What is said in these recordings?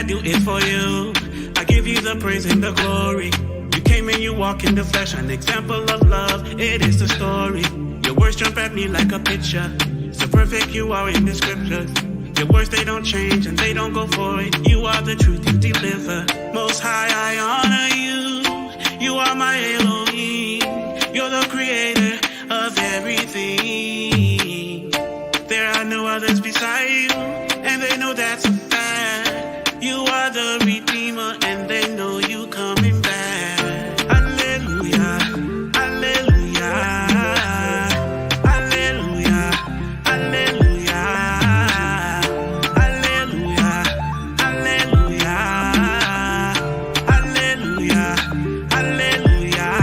do is for you. I give you the praise and the glory. You came and you walk in the flesh, an example of love. It is the story. Your words jump at me like a picture. So perfect you are in the scriptures. Your words, they don't change and they don't go void. You are the truth, you deliver. Most high, I honor you. You are my Elohim. You're the creator of everything. There are no others beside you, and they know that's a fact. You are the redeemer, and they know you coming back. Hallelujah, hallelujah, hallelujah, hallelujah, hallelujah, hallelujah, hallelujah, hallelujah.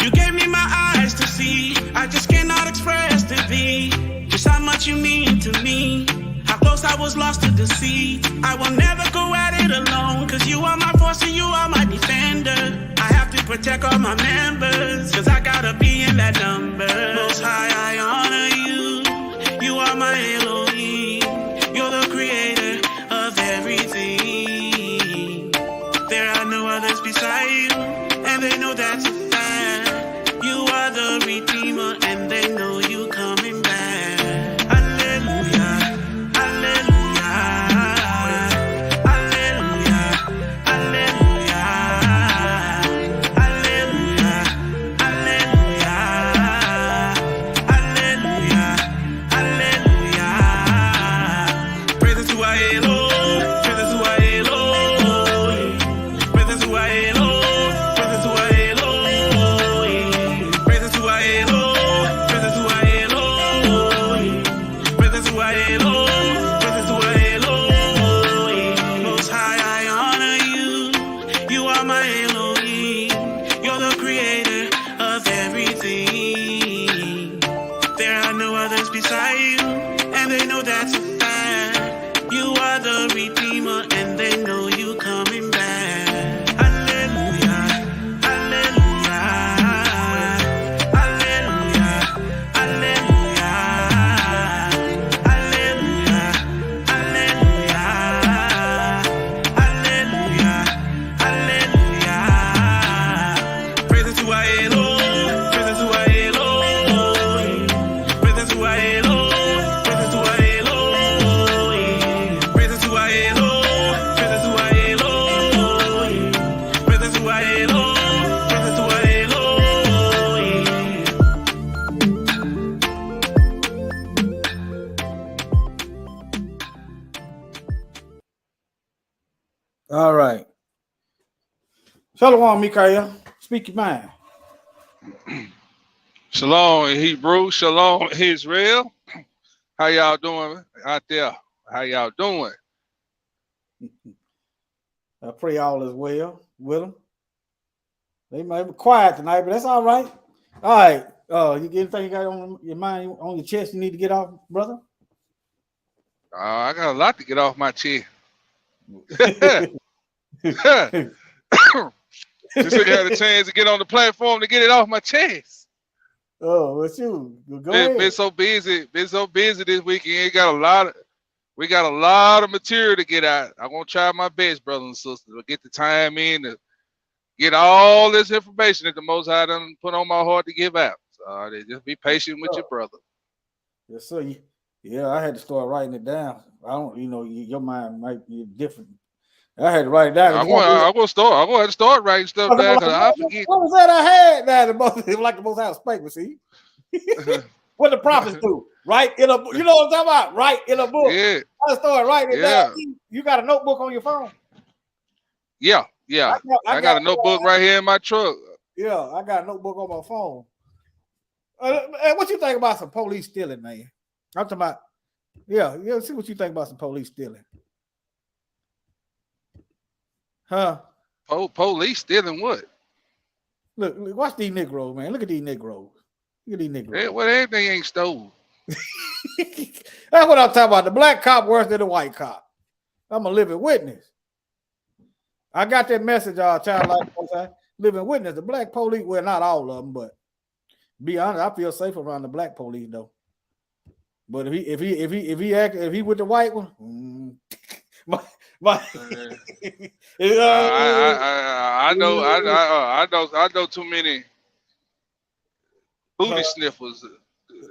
You gave me my eyes to see. I just cannot express to thee just how much you mean to me. How close I was lost to the sea. I will never go at it alone, cause you are my force and you are my defender. I have to protect all my members, cause I gotta be in that number. Most high, I honor you. You are my Elohim. You're the creator of everything. There are no others beside you, and they know that's a fact. You are the redeemer, and they know you coming back. Hallelujah, hallelujah, hallelujah, hallelujah, hallelujah, hallelujah, hallelujah, hallelujah. Praises to our Elohim, praises to our Elohim, praises to our Elohim, praises to our Elohim, praises to our Elohim, praises to our Elohim, praises to our Elohim, praises to our Elohim. Most high, I honor you. You are my Elohim. You're the creator of everything. There are no others beside you, and they know that's a fact. You are the redeemer, and they know you coming back. Hallelujah, hallelujah, hallelujah, hallelujah, hallelujah, hallelujah, hallelujah, hallelujah. Praises to our Elohim, praises to our Elohim, praises to our Elohim, praises to our Elohim, praises to our Elohim, praises to our Elohim, praises to our Elohim, praises to our Elohim. All right. Shalom, Mikael. Speak your mind. Shalom Hebrew, shalom Israel. How y'all doing out there? How y'all doing? I pray all is well with them. They might be quiet tonight, but that's all right. All right. You get anything you got on your mind, on your chest you need to get off, brother? I got a lot to get off my chest. Just so you had a chance to get on the platform to get it off my chest. Oh, what's you? Go ahead. Been so busy this weekend. We got a lot of material to get out. I'm gonna try my best, brothers and sisters, to get the time in to get all this information that the Most High done put on my heart to give out. So just be patient with your brother. Yes, sir. Yeah, I had to start writing it down. I don't, your mind might be different. I had to write it down. I'm gonna have to start writing stuff down because I forget. What was that I had now? Like the Most High spake, but see, what the prophets do, write in a book. You know what I'm talking about? Write in a book. Yeah. I started writing it down. You got a notebook on your phone? Yeah. I got a notebook right here in my truck. Yeah, I got a notebook on my phone. What you think about some police stealing, man? I'm talking about. Yeah. See what you think about some police stealing. Huh? Police stealing what? Look, watch these Negroes, man. Look at these Negroes. Well, everything ain't stolen. That's what I'm talking about. The black cop worse than the white cop. I'm a living witness. I got that message, childlike living witness. The black police, well, not all of them, but be honest, I feel safe around the black police though. But if he with the white one, But I know too many booty sniffers.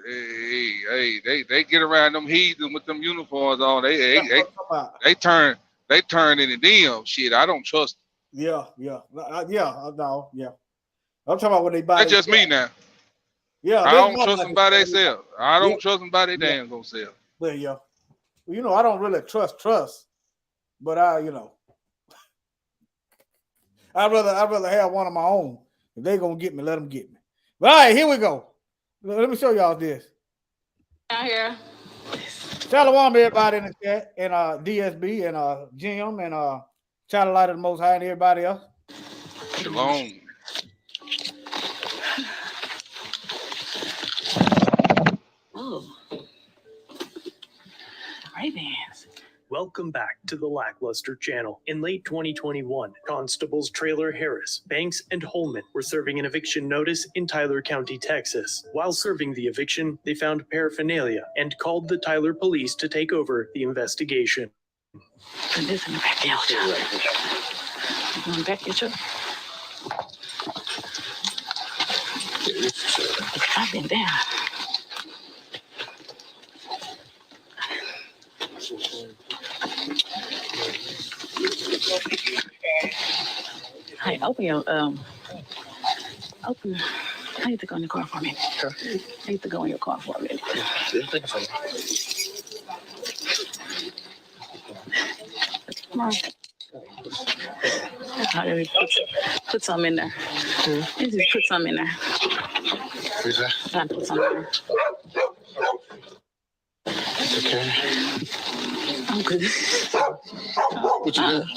Hey, they get around them heathens with them uniforms on. They turn into them. Shit, I don't trust them. Yeah. I'm talking about when they buy. That's just me now. Yeah, I don't trust them by themselves. I don't trust them by their damn themselves. But yeah, well, I don't really trust, but I'd rather have one of my own. If they're gonna get me, let them get me. But all right, here we go. Let me show y'all this. Out here. Shalom, everybody in the chat, and DSB, and Jim, and Child of Light of the Most High, and everybody else. Shalom. Oh. Ray-Bans. Welcome back to the Lackluster Channel. In late 2021, Constables Traylor Harris, Banks, and Holman were serving an eviction notice in Tyler County, Texas. While serving the eviction, they found paraphernalia and called the Tyler police to take over the investigation. Put this in the backyard. You going back, get your... I've been down. Hey, open your open. I need to go in the car for a minute. Sure. I need to go in your car for a minute. Come on. Put some in there. Just put some in there. Who's that? I put some in there. Okay. I'm good. What you doing?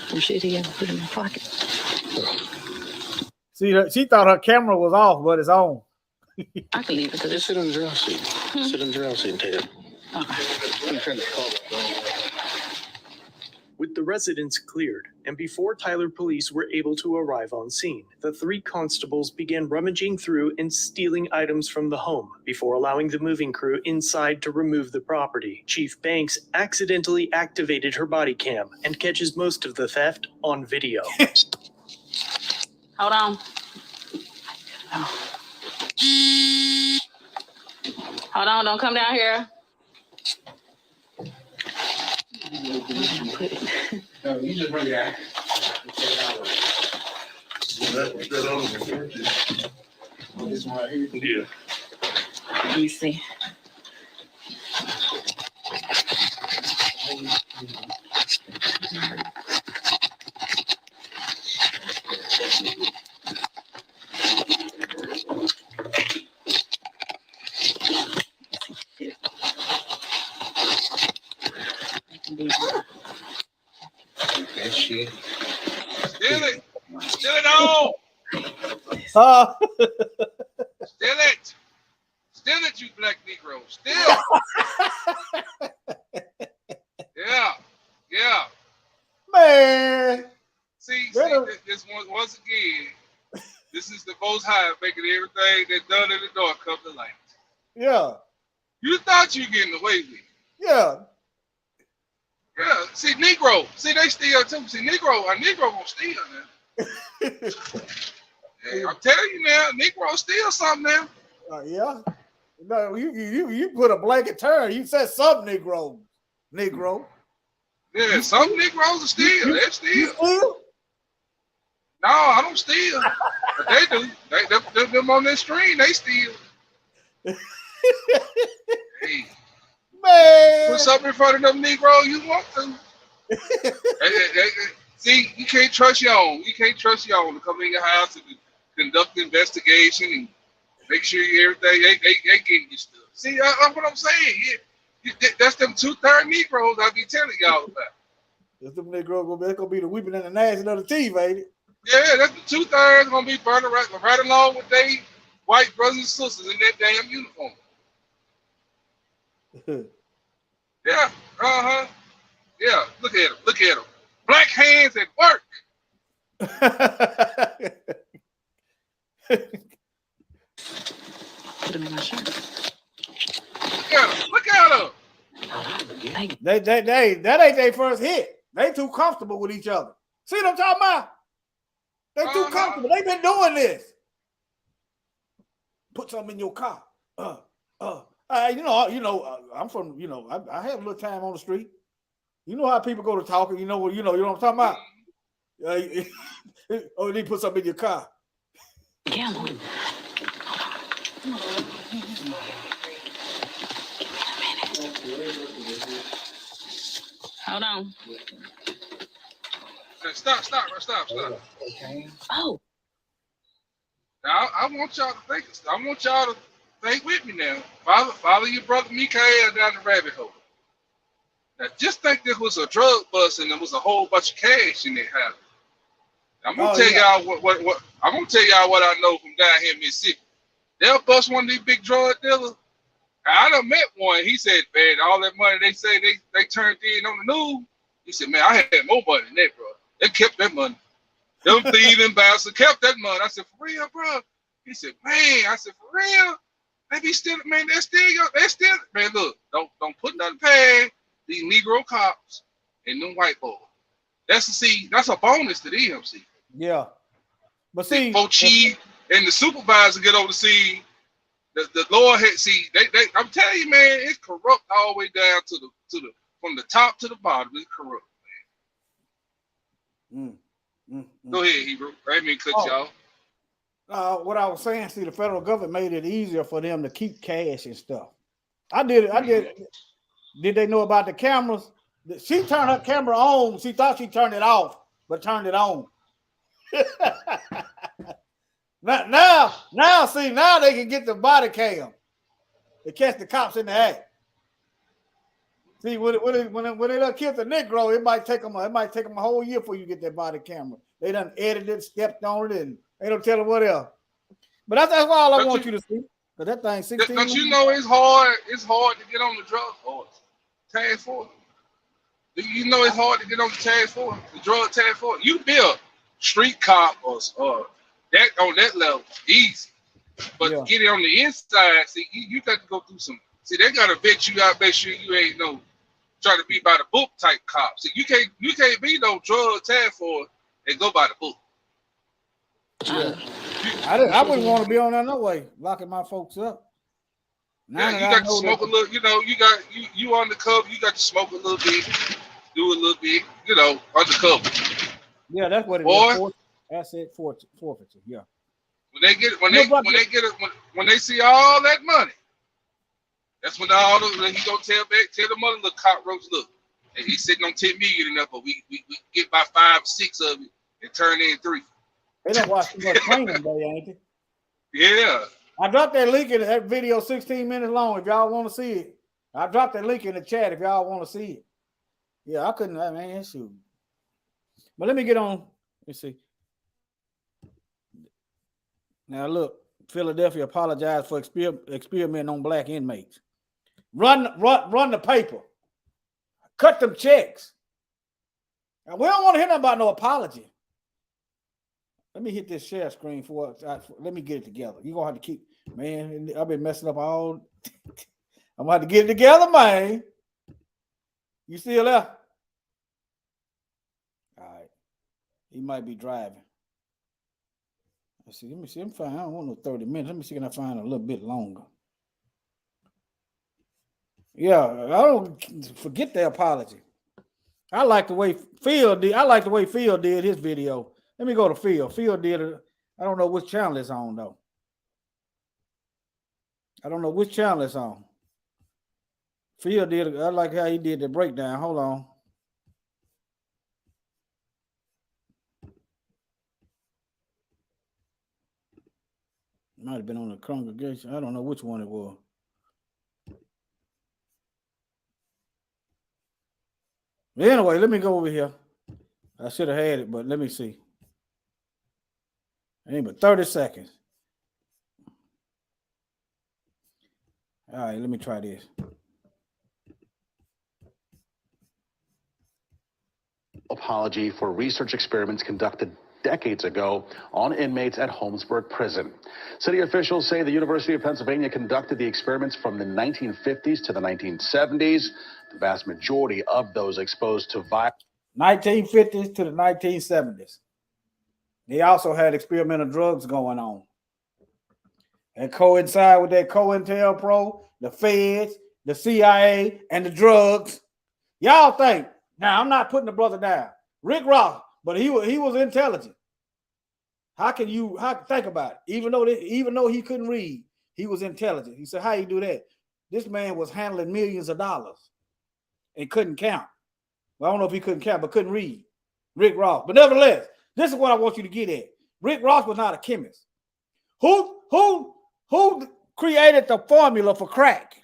Some shit here. Put in my pocket. See, she thought her camera was off, but it's on. I can leave it because Just it's sit in the driver's seat. Sit in the driver's seat and take it. okay. With the residence cleared, and before Tyler police were able to arrive on scene, the three constables began rummaging through and stealing items from the home before allowing the moving crew inside to remove the property. Chief Banks accidentally activated her body cam and catches most of the theft on video. Hold on. Oh. Hold on, don't come down here. Put it. No, you just bring it out. This one right here? Yeah. Let me see. That shit. Steal it. Steal it all. Steal it. Steal it, you black Negro. Steal. Yeah. Man. See, this one, once again, this is the Most High making everything that's done in the dark come to light. Yeah. You thought you getting away with it. Yeah. Yeah, see, Negro, see, they steal too. See, a Negro gonna steal now. Hey, I'm telling you now, Negro steal something now. Yeah. No, you put a blanket term. You said some Negro. Yeah, some Negroes are steal. They steal. You steal? No, I don't steal. But they do. Them on their screen, they steal. Hey. Man. Put something in front of them Negro you want to. See, you can't trust your own. You can't trust your own to come in your house and conduct the investigation and make sure everything they getting you stuff. See, that's what I'm saying. That's them 2/3 Negroes I be telling y'all about. That's them Negro gonna be the weeping and the gnashing of the teeth, ain't it? Yeah, that's the 2/3 gonna be burning right along with they white brothers and sisters in that damn uniform. Yeah, yeah, look at him. Black hands at work. Put them in my shirt. Look at him. that ain't their first hit. They too comfortable with each other. See what I'm talking about? They too comfortable. They've been doing this. Put something in your car. I'm from, I have a little time on the street. You know how people go to talking. You know what I'm talking about. Oh, they put something in your car. Camel. Hold on. Stop. Okay. Oh. Now, I want y'all to think. I want y'all to think with me now. Follow your brother Mikael down the rabbit hole. Now, just think this was a drug bust and there was a whole bunch of cash in that house. I'm gonna tell y'all what I'm gonna tell y'all what I know from down here in Mississippi. They'll bust one of these big drug dealers. I done met one. He said, man, all that money they say they turned in on the news. He said, man, I had more money than that, bro. They kept that money. Them thieving bastards kept that money. I said, for real, bro? He said, man. I said, for real? They be still, man. They're still, man. Look, don't put nothing past these Negro cops and them white boys. That's a bonus to them. See. Yeah, but see, before chief and the supervisor get over the scene, the Lord had they. I'm telling you, man, it's corrupt all the way down to the from the top to the bottom. It's corrupt, man. Go ahead, Hebrew. I didn't mean to cut y'all. What I was saying, see, the federal government made it easier for them to keep cash and stuff. I did. Did they know about the cameras? She turned her camera on. She thought she turned it off, but turned it on. now, see, now they can get the body cam to catch the cops in the act. See, when they done kill the Negro, it might take them a whole year before you get that body camera. They done edited, stepped on it, and they don't tell them what else. But that's all I want you to see. But that thing 16. Don't you know it's hard? It's hard to get on the drug force, task force. You know it's hard to get on the task force, the drug task force. You be a street cop or that on that level, easy. But to get it on the inside, see, you got to go through some. See, they gotta vet you out, make sure you ain't no trying to be by the book type cop. See, you can't be no drug task force and go by the book. Yeah. I wouldn't want to be on there no way, locking my folks up. Now you got to smoke a little, you undercover, you got to smoke a little bit, do a little bit, undercover. Yeah, that's what it is. Asset forfeiture. Yeah. When they see all that money, that's when he gonna tell the mother, look, cockroach, look, and he's sitting on 10 million enough, but we get by 5 or 6 of it and turn in 3. They don't watch too much training, though, ain't they? Yeah. I dropped that link in that video, 16 minutes long. If y'all want to see it, I dropped that link in the chat. If y'all want to see it, yeah, I couldn't. Man, shoot. But let me get on. Let's see. Now look, Philadelphia apologized for experimenting on black inmates. Run the paper. Cut them checks. Now, we don't want to hear nothing about no apology. Let me hit this share screen for it. Let me get it together. You're going to have to keep, man, I've been messing up all. I'm going to have to get it together, man. You still there? All right. He might be driving. Let's see. Let me see. I'm fine. I don't want no 30 minutes. Let me see if I can find a little bit longer. Yeah, I don't forget the apology. I like the way Phil did. I like the way Phil did his video. Let me go to Phil. Phil did it. I don't know which channel it's on, though. I don't know which channel it's on. Phil did it. I like how he did the breakdown. Hold on. Might have been on the congregation. I don't know which one it was. But anyway, let me go over here. I should have had it, but let me see. Ain't but 30 seconds. All right, let me try this. Apology for research experiments conducted decades ago on inmates at Holmesburg Prison. City officials say the University of Pennsylvania conducted the experiments from the 1950s to the 1970s. The vast majority of those exposed to violence. 1950s to the 1970s. They also had experimental drugs going on. And coincide with that COINTELPRO, the feds, the CIA, and the drugs. Y'all think, now I'm not putting the brother down. Rick Ross, but he was intelligent. How can you think about it? Even though he couldn't read, he was intelligent. He said, how you do that? This man was handling millions of dollars and couldn't count. Well, I don't know if he couldn't count, but couldn't read. Rick Ross. But nevertheless, this is what I want you to get at. Rick Ross was not a chemist. Who created the formula for crack?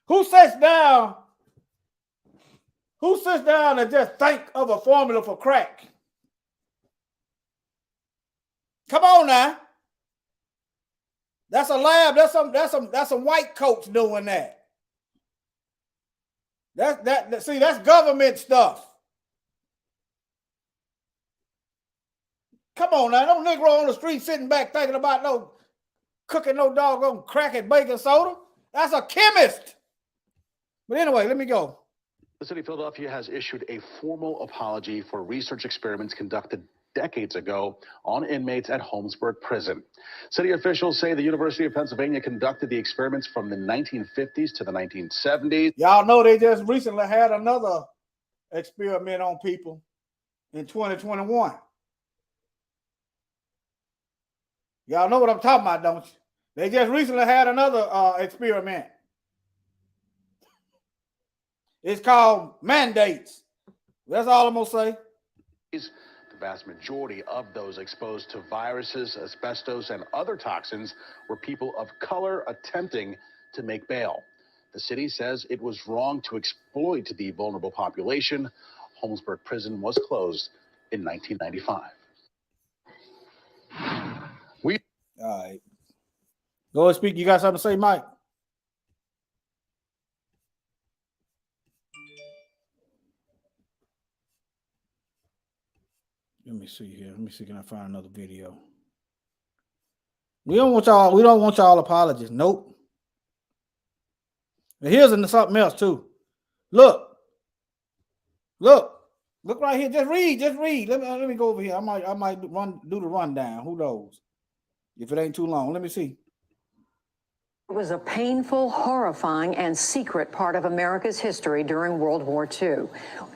Who sits down and just think of a formula for crack? Come on now. That's a lab. That's some white coats doing that. That's government stuff. Come on now, no Negro on the street sitting back thinking about cooking no doggone crack and baking soda. That's a chemist. But anyway, let me go. The city of Philadelphia has issued a formal apology for research experiments conducted decades ago on inmates at Holmesburg Prison. City officials say the University of Pennsylvania conducted the experiments from the 1950s to the 1970s. Y'all know they just recently had another experiment on people in 2021. Y'all know what I'm talking about, don't you? They just recently had another experiment. It's called mandates. That's all I'm going to say. The vast majority of those exposed to viruses, asbestos, and other toxins were people of color attempting to make bail. The city says it was wrong to exploit the vulnerable population. Holmesburg Prison was closed in 1995. All right. Go and speak. You got something to say, Mike? Let me see here. Let me see. Can I find another video? We don't want y'all apologies. Nope. And here's something else too. Look right here. Just read. Let me go over here. I might do the rundown. Who knows? If it ain't too long, let me see. It was a painful, horrifying, and secret part of America's history during World War II.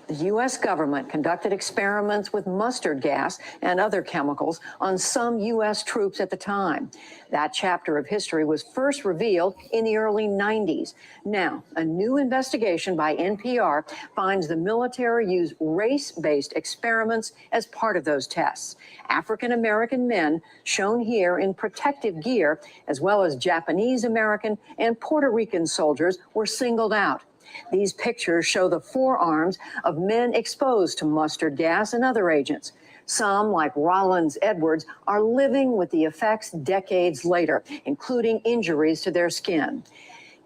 The U.S. government conducted experiments with mustard gas and other chemicals on some U.S. troops at the time. That chapter of history was first revealed in the early 90s. Now, a new investigation by NPR finds the military used race-based experiments as part of those tests. African-American men, shown here in protective gear, as well as Japanese American and Puerto Rican soldiers, were singled out. These pictures show the forearms of men exposed to mustard gas and other agents. Some, like Rollins Edwards, are living with the effects decades later, including injuries to their skin.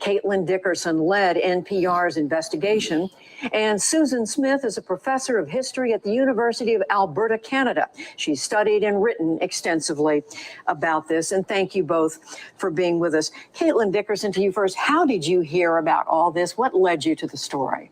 Caitlin Dickerson led NPR's investigation, and Susan Smith is a professor of history at the University of Alberta, Canada. She's studied and written extensively about this, and thank you both for being with us. Caitlin Dickerson, to you first. How did you hear about all this? What led you to the story?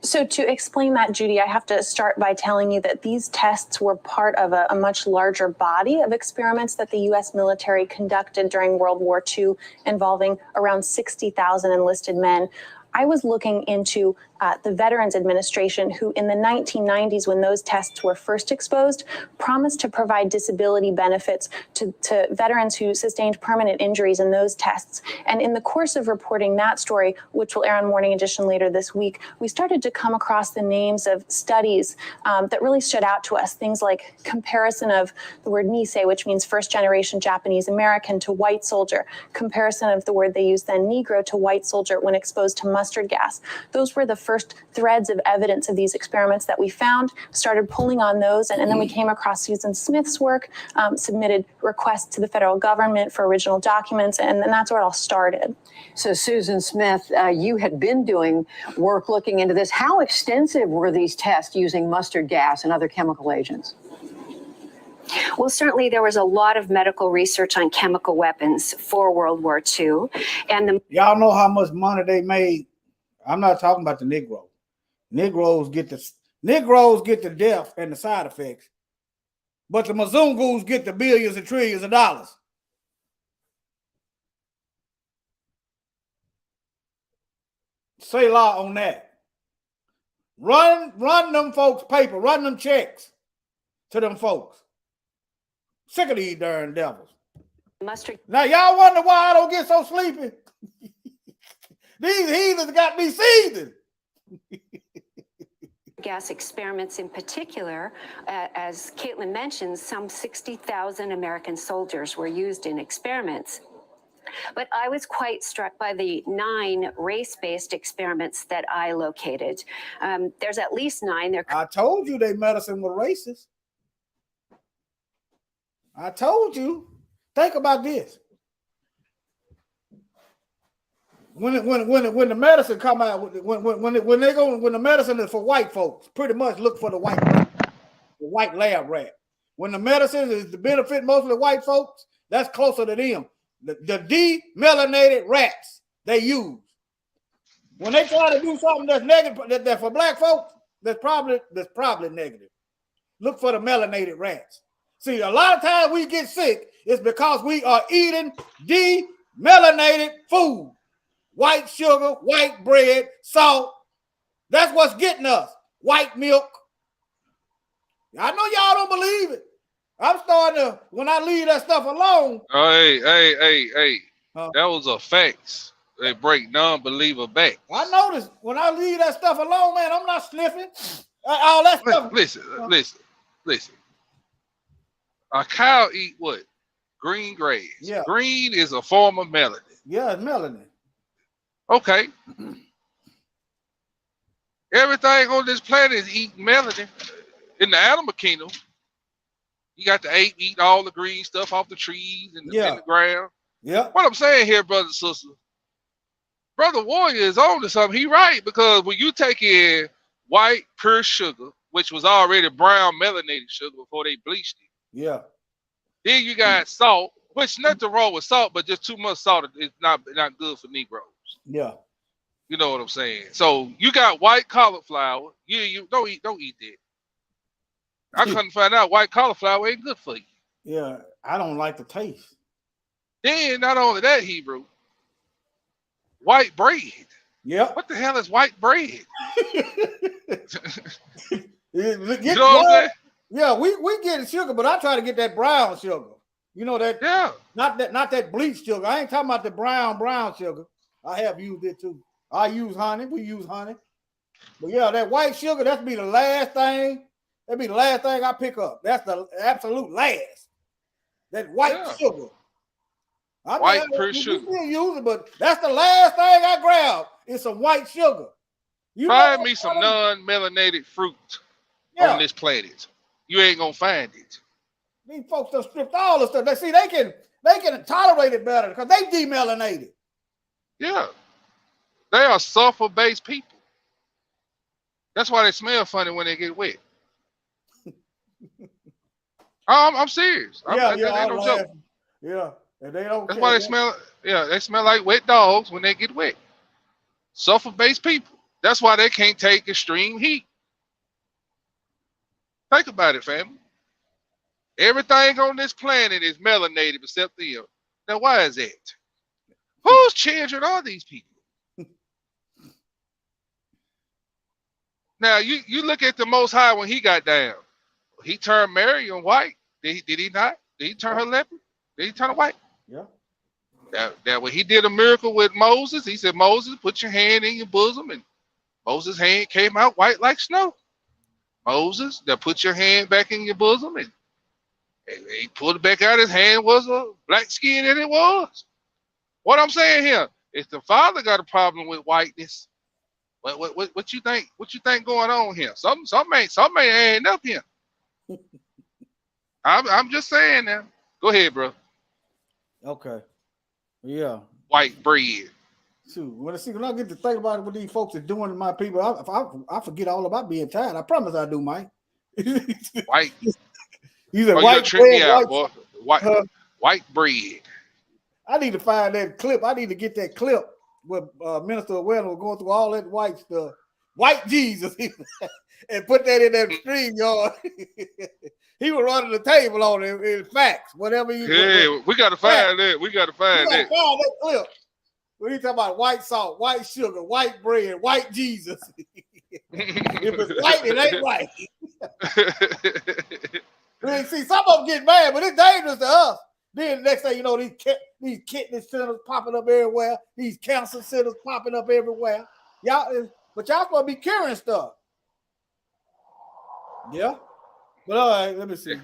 So to explain that, Judy, I have to start by telling you that these tests were part of a much larger body of experiments that the U.S. military conducted during World War II involving around 60,000 enlisted men. I was looking into the Veterans Administration, who in the 1990s, when those tests were first exposed, promised to provide disability benefits to veterans who sustained permanent injuries in those tests. And in the course of reporting that story, which will air on Morning Edition later this week, we started to come across the names of studies that really stood out to us. Things like comparison of the word Nisei, which means first generation Japanese American, to white soldier, comparison of the word they used then, Negro, to white soldier when exposed to mustard gas. Those were the first threads of evidence of these experiments that we found, started pulling on those, and then we came across Susan Smith's work, submitted requests to the federal government for original documents, and then that's where it all started. So Susan Smith, you had been doing work looking into this. How extensive were these tests using mustard gas and other chemical agents? Well, certainly there was a lot of medical research on chemical weapons for World War II. And y'all know how much money they made. I'm not talking about the Negro. Negroes get the death and the side effects, but the Mzungus get the billions and trillions of dollars. Say law on that. Run them folks paper, run them checks to them folks. Sick of these darn devils. Mustard Now y'all wonder why I don't get so sleepy. These heathens got me seething. gas experiments in particular, as Caitlin mentioned, some 60,000 American soldiers were used in experiments. But I was quite struck by the 9 race-based experiments that I located. There's at least 9. I told you they medicine was racist. I told you. Think about this. When the medicine come out, when the medicine is for white folks, pretty much look for the white lab rat. When the medicine is to benefit mostly white folks, that's closer to them. The demelanated rats they use. When they try to do something that's negative, that for black folks, that's probably negative. Look for the melanated rats. See, a lot of times we get sick is because we are eating demelanated food. White sugar, white bread, salt. That's what's getting us. White milk. I know y'all don't believe it. I'm starting to, when I leave that stuff alone. Hey. That was a fact. They break non-believer back. I noticed when I leave that stuff alone, man, I'm not sniffing. All that stuff. Listen. A cow eat what? Green grass. Yeah. Green is a form of melanin. Yeah, it's melanin. Okay. Everything on this planet is eating melanin. In the animal kingdom, you got the ape eating all the green stuff off the trees and the ground. Yeah. What I'm saying here, brothers and sisters, Brother Warrior is on to something. He right, because when you take in white pure sugar, which was already brown melanated sugar before they bleached it. Yeah. Then you got salt, which nothing wrong with salt, but just too much salt is not good for Negroes. Yeah. You know what I'm saying? So you got white cauliflower. You don't eat that. I couldn't find out white cauliflower ain't good for you. Yeah, I don't like the taste. Then not only that, Hebrew, white bread. Yeah. What the hell is white bread? You know what I'm saying? Yeah, we get sugar, but I try to get that brown sugar. You know that? Yeah. Not that bleached sugar. I ain't talking about the brown sugar. I have used it too. I use honey. We use honey. But yeah, that white sugar, that'd be the last thing. That'd be the last thing I pick up. That's the absolute last. That white sugar. White pure sugar. Still use it, but that's the last thing I grab. Is some white sugar. Find me some non-melanated fruit on this planet. You ain't gonna find it. These folks have stripped all the stuff. They can tolerate it better because they demelanated. Yeah. They are sulfur-based people. That's why they smell funny when they get wet. I'm serious. They don't joke. Yeah. And they don't. That's why they smell. Yeah, they smell like wet dogs when they get wet. Sulfur-based people. That's why they can't take extreme heat. Think about it, family. Everything on this planet is melanated except them. Now, why is that? Whose children are these people? Now, you look at the Most High when he got down. He turned Miriam white. Did he not? Did he turn her leopard? Did he turn her white? Yeah. That when he did a miracle with Moses, he said, Moses, put your hand in your bosom. And Moses' hand came out white like snow. Moses, that put your hand back in your bosom. And he pulled it back out. His hand was a black skin than it was. What I'm saying here, if the Father got a problem with whiteness, what you think? What you think going on here? Something ain't up here. I'm just saying now. Go ahead, bro. Okay. Yeah. White bread. Shoot, when I get to think about what these folks are doing to my people, I forget all about being tired. I promise I do, Mike. White. You said white bread, white bread. I need to find that clip. I need to get that clip where Minister Wellen was going through all that white stuff. White Jesus, and put that in that stream yard. He was running the table on it in facts, whatever you. Yeah, we gotta find that. We gotta find that. Find that clip. When you talk about white salt, white sugar, white bread, white Jesus. If it's white, it ain't right. See, some of them get mad, but it's dangerous to us. Then the next thing you know, these kidney centers popping up everywhere, these cancer centers popping up everywhere. Y'all, but y'all supposed to be curing stuff. Yeah. But all right, let me see.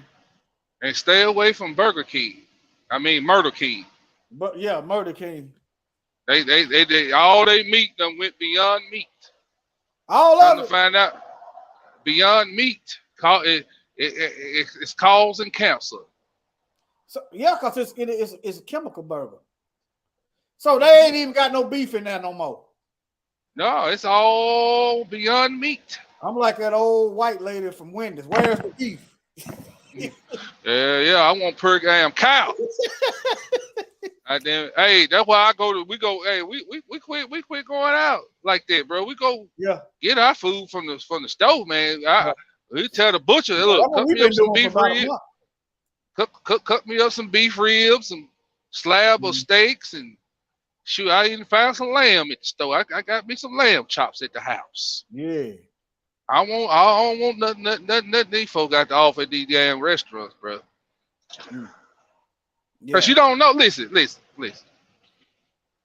And stay away from Burger King. I mean Murder King. But yeah, Murder King. They all they meat done went beyond meat. All Trying of to it. find out beyond meat. It's causing cancer. So, yeah, because it's a chemical burger. So they ain't even got no beef in there no more. No, it's all beyond meat. I'm like that old white lady from Wendy's. Where's the beef? Yeah, I want per damn cow. Hey, that's why we quit going out like that, bro. We go get our food from the stove, man. We tell the butcher, hey, look, cut me up some beef ribs. Cut me up some beef ribs, some slab of steaks, and shoot, I even found some lamb at the store. I got me some lamb chops at the house. Yeah. I don't want nothing these folks got to offer at these damn restaurants, bro. Because you don't know. Listen.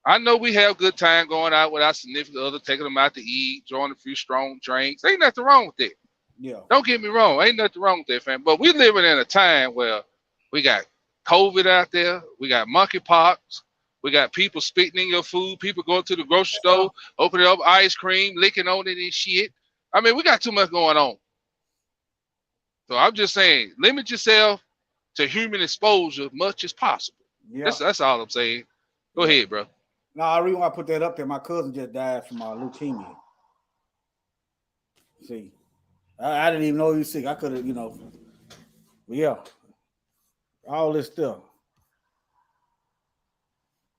I know we have good time going out with our significant other, taking them out to eat, drawing a few strong drinks. Ain't nothing wrong with that. Yeah. Don't get me wrong. Ain't nothing wrong with that, fam. But we living in a time where we got COVID out there. We got monkeypox. We got people spitting in your food. People going to the grocery store, opening up ice cream, licking on it and shit. I mean, we got too much going on. So I'm just saying, limit yourself to human exposure as much as possible. Yeah. That's all I'm saying. Go ahead, bro. No, I really want to put that up there. My cousin just died from leukemia. See, I didn't even know he was sick. I could have, yeah, all this stuff.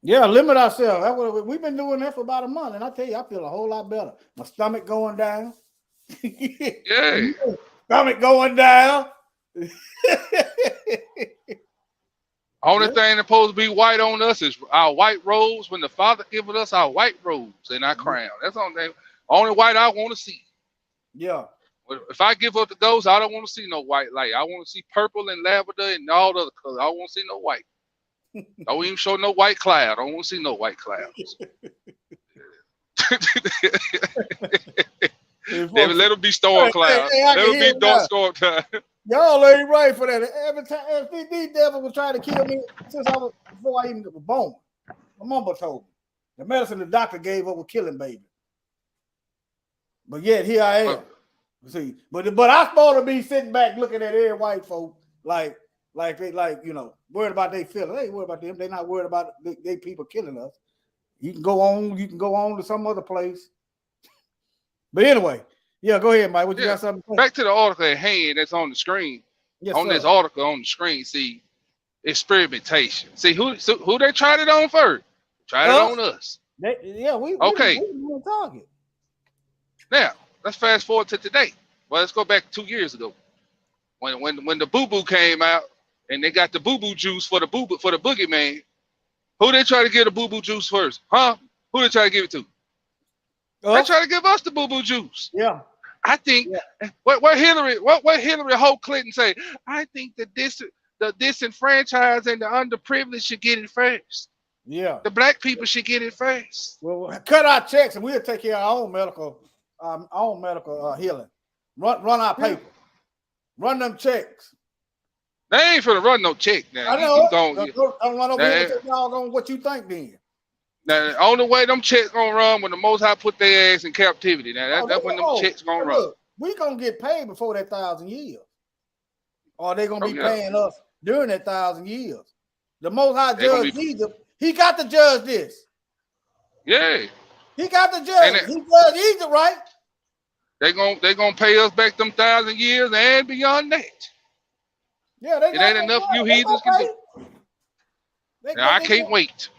Yeah, limit ourselves. That's what we've been doing that for about a month, and I tell you, I feel a whole lot better. My stomach going down. Yeah. Stomach going down. Only thing that's supposed to be white on us is our white robes when the Father given us our white robes and our crown. That's the only white I want to see. Yeah. If I give up the ghost, I don't want to see no white light. I want to see purple and lavender and all the other colors. I don't want to see no white. Don't even show no white cloud. I don't want to see no white clouds. Let them be storm clouds. Let them be dark storm time. Y'all ain't right for that. Every time these devils were trying to kill me before I even was born. My mama told me the medicine the doctor gave up was killing baby. But yet here I am. See, but I'm supposed to be sitting back looking at every white folk like they worried about their feelings. They ain't worried about them. They're not worried about they people killing us. You can go on to some other place. But anyway, yeah, go ahead, Mike. What you got something to say? Back to the article at hand that's on the screen. Yes, on sir. this article on the screen, see experimentation. See who they tried it on first? Tried it on us. We on target. Now let's fast forward to today. Well, let's go back 2 years ago when the boo boo came out and they got the boo boo juice for the boogeyman. Who they try to get the boo boo juice first? Huh? Who they try to give it to? They try to give us the boo boo juice. Yeah. I think what Hillary Hope Clinton say? I think that the disenfranchised and the underprivileged should get it first. Yeah. The black people should get it first. Well, cut our checks and we'll take care of our own medical healing. Run our paper. Run them checks. They ain't finna run no check now. I know. Don't run over here and take y'all on what you think then. Now, the only way them checks gonna run when the Most High put their ass in captivity. Now, that's when them checks gonna run. We gonna get paid before that 1,000 years. Or they gonna be paying us during that 1,000 years. The Most High judge Egypt, he got to judge this. Yeah. He got to judge. He judged Egypt, right? They gonna pay us back them 1,000 years and beyond that. Yeah, it ain't enough you heathens can do. Now, I can't wait.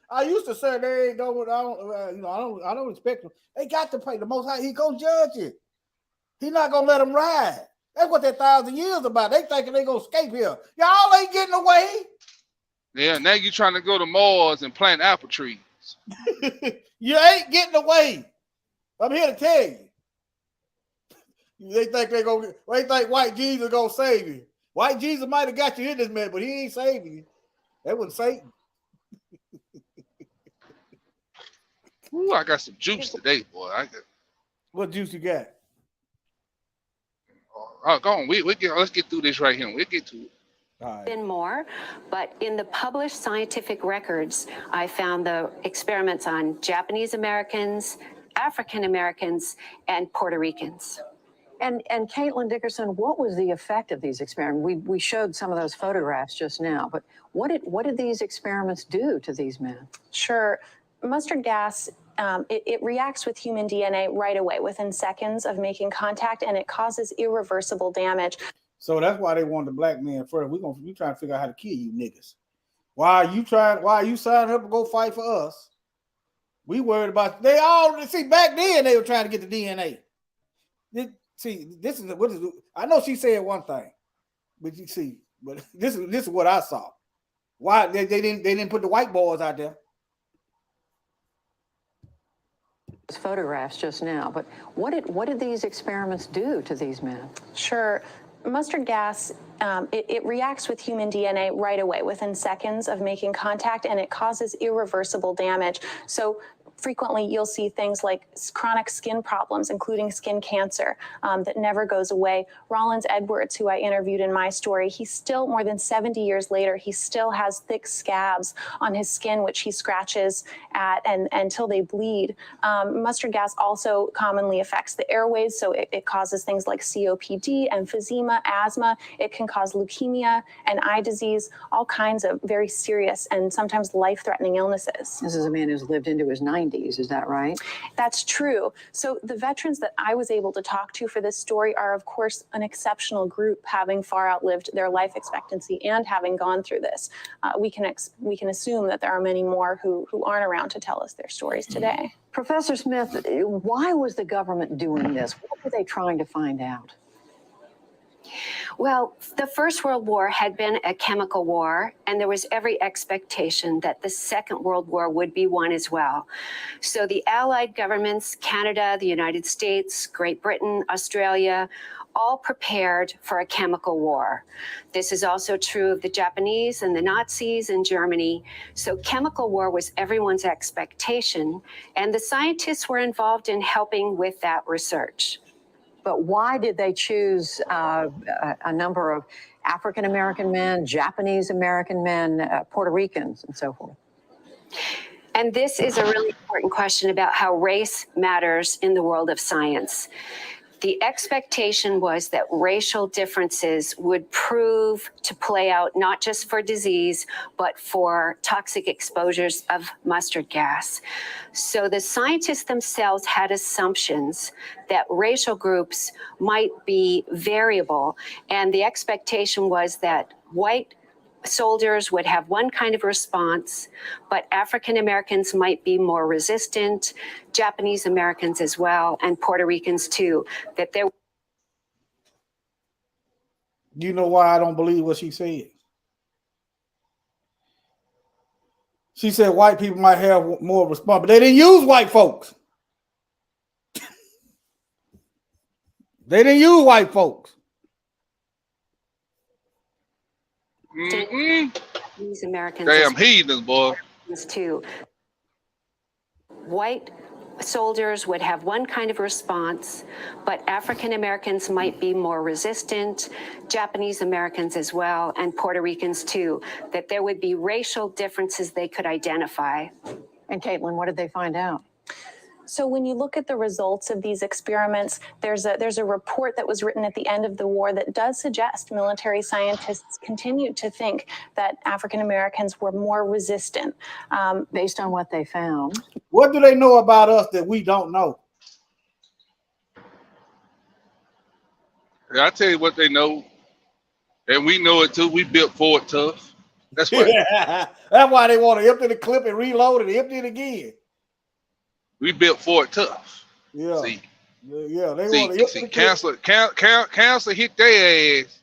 I used to say they don't. I don't expect them. They got to pay the Most High. He gonna judge it. He not gonna let them ride. That's what that 1,000 years about. They thinking they gonna escape here. Y'all ain't getting away. Yeah, now you trying to go to Mars and plant apple trees. You ain't getting away. I'm here to tell you. They think they think white Jesus gonna save you. White Jesus might have got you in this man, but he ain't saving you. That was Satan. Ooh, I got some juice today, boy. What juice you got? Go on. Let's get through this right here. We'll get to it. Been more, but in the published scientific records, I found the experiments on Japanese Americans, African Americans, and Puerto Ricans. And Caitlin Dickerson, what was the effect of these experiments? We showed some of those photographs just now, but what did these experiments do to these men? Sure. Mustard gas, it reacts with human DNA right away within seconds of making contact, and it causes irreversible damage. So that's why they want the black man first. We trying to figure out how to kill you niggas. Why are you signing up to go fight for us? We worried about back then they were trying to get the DNA. I know she said one thing, but this is what I saw. Why they didn't put the white boys out there? Photographs just now, but what did these experiments do to these men? Sure. Mustard gas, it reacts with human DNA right away within seconds of making contact, and it causes irreversible damage. So frequently you'll see things like chronic skin problems, including skin cancer, that never goes away. Rollins Edwards, who I interviewed in my story, he's still, more than 70 years later, he still has thick scabs on his skin, which he scratches at and until they bleed. Mustard gas also commonly affects the airways, so it causes things like COPD, emphysema, asthma. It can cause leukemia and eye disease, all kinds of very serious and sometimes life-threatening illnesses. This is a man who's lived into his 90s. Is that right? That's true. So the veterans that I was able to talk to for this story are, of course, an exceptional group, having far outlived their life expectancy and having gone through this. We can assume that there are many more who aren't around to tell us their stories today. Professor Smith, why was the government doing this? What were they trying to find out? Well, the First World War had been a chemical war, and there was every expectation that the Second World War would be one as well. So the Allied governments, Canada, the United States, Great Britain, Australia, all prepared for a chemical war. This is also true of the Japanese and the Nazis in Germany. So chemical war was everyone's expectation, and the scientists were involved in helping with that research. But why did they choose a number of African-American men, Japanese-American men, Puerto Ricans, and so forth? And this is a really important question about how race matters in the world of science. The expectation was that racial differences would prove to play out not just for disease, but for toxic exposures of mustard gas. So the scientists themselves had assumptions that racial groups might be variable. And the expectation was that white soldiers would have one kind of response, but African Americans might be more resistant, Japanese Americans as well, and Puerto Ricans too. That there. You know why I don't believe what she said? She said white people might have more response, but they didn't use white folks. They didn't use white folks. These Americans. Damn heathens, boy. Too. White soldiers would have one kind of response, but African Americans might be more resistant, Japanese Americans as well, and Puerto Ricans too, that there would be racial differences they could identify. And Caitlin, what did they find out? So when you look at the results of these experiments, there's a report that was written at the end of the war that does suggest military scientists continued to think that African Americans were more resistant. Based on what they found. What do they know about us that we don't know? Yeah, I tell you what they know, and we know it too. We built Fort Tough. That's why That's why they want to empty the clip and reload it, empty it again. we built Fort Tough. Yeah. See, Yeah, they see, want to see, cancer hit their ass.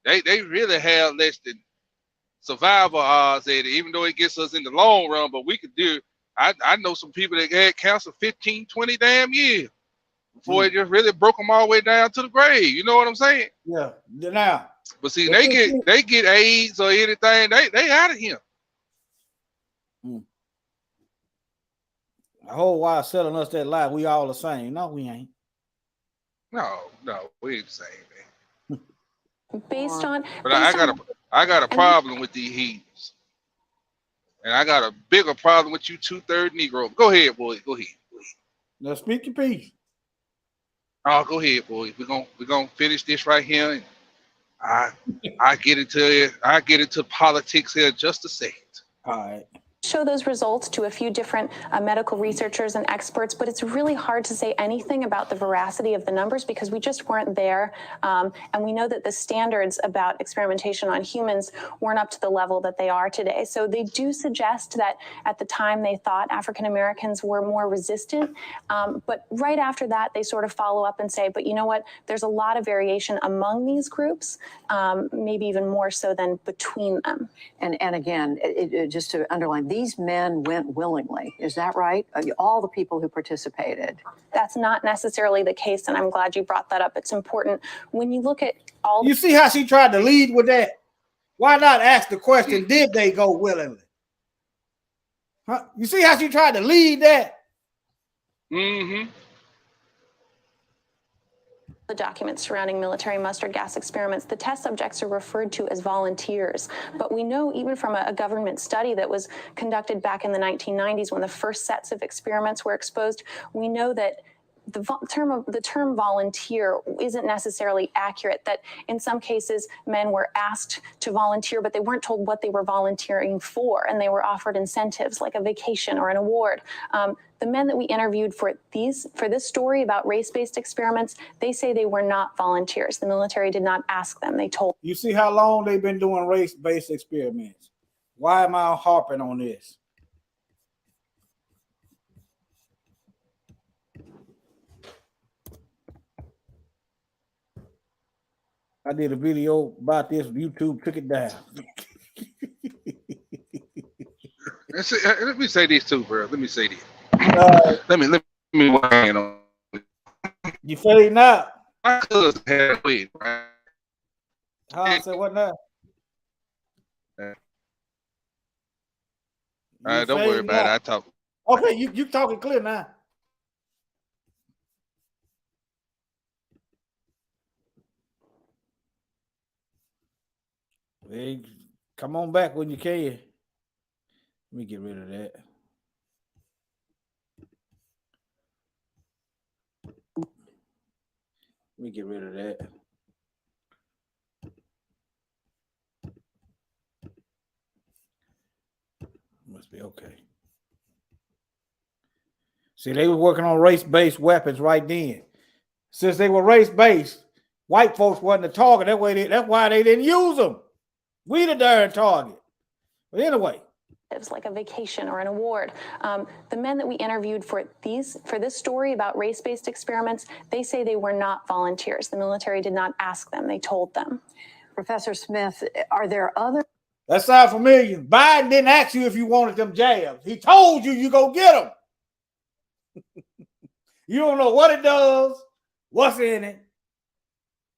They really have less than survival odds at it, even though it gets us in the long run. But we could do. I know some people that had cancer 15, 20 damn years before it just really broke them all the way down to the grave. You know what I'm saying? Yeah. Now, But see, they get AIDS or anything, they out of here. the whole while selling us that lie, we all the same. No, we ain't. No, we ain't the same, man. Based on, But I got a problem with these heathens. And I got a bigger problem with you 2/3 Negro. Go ahead, boy. Go ahead. Now speak your piece. Oh, go ahead, boy. We're gonna finish this right here. And I get into it. I get into politics here in just a second. All right. show those results to a few different medical researchers and experts, but it's really hard to say anything about the veracity of the numbers because we just weren't there. And we know that the standards about experimentation on humans weren't up to the level that they are today. So they do suggest that at the time they thought African Americans were more resistant. But right after that, they sort of follow up and say, but you know what, there's a lot of variation among these groups, maybe even more so than between them. And again, just to underline, these men went willingly. Is that right? All the people who participated. That's not necessarily the case, and I'm glad you brought that up. It's important when you look at all. You see how she tried to lead with that? Why not ask the question, did they go willingly? Huh? You see how she tried to lead that? Mm-hmm. The documents surrounding military mustard gas experiments, the test subjects are referred to as volunteers. But we know even from a government study that was conducted back in the 1990s when the first sets of experiments were exposed, we know that the term volunteer isn't necessarily accurate, that in some cases men were asked to volunteer, but they weren't told what they were volunteering for, and they were offered incentives like a vacation or an award. The men that we interviewed for this story about race-based experiments, they say they were not volunteers. The military did not ask them. They told. You see how long they've been doing race-based experiments. Why am I harping on this? I did a video about this. YouTube took it down. Let me say this too, bro. Let me say this. Let me weigh in on it. You fading out. My cousin had a wedding, right? How I said what now? All right, don't worry about it. I talk. Okay, you talking clear now. Hey, come on back when you can. Let me get rid of that. Let me get rid of that. Must be okay. See, they were working on race-based weapons right then. Since they were race-based, white folks wasn't the target. That's why they didn't use them. We the darn target. But anyway. Like a vacation or an award. The men that we interviewed for this story about race-based experiments, they say they were not volunteers. The military did not ask them. They told them. Professor Smith, are there other? That sounds familiar. Biden didn't ask you if you wanted them jabs. He told you go get them. You don't know what it does, what's in it,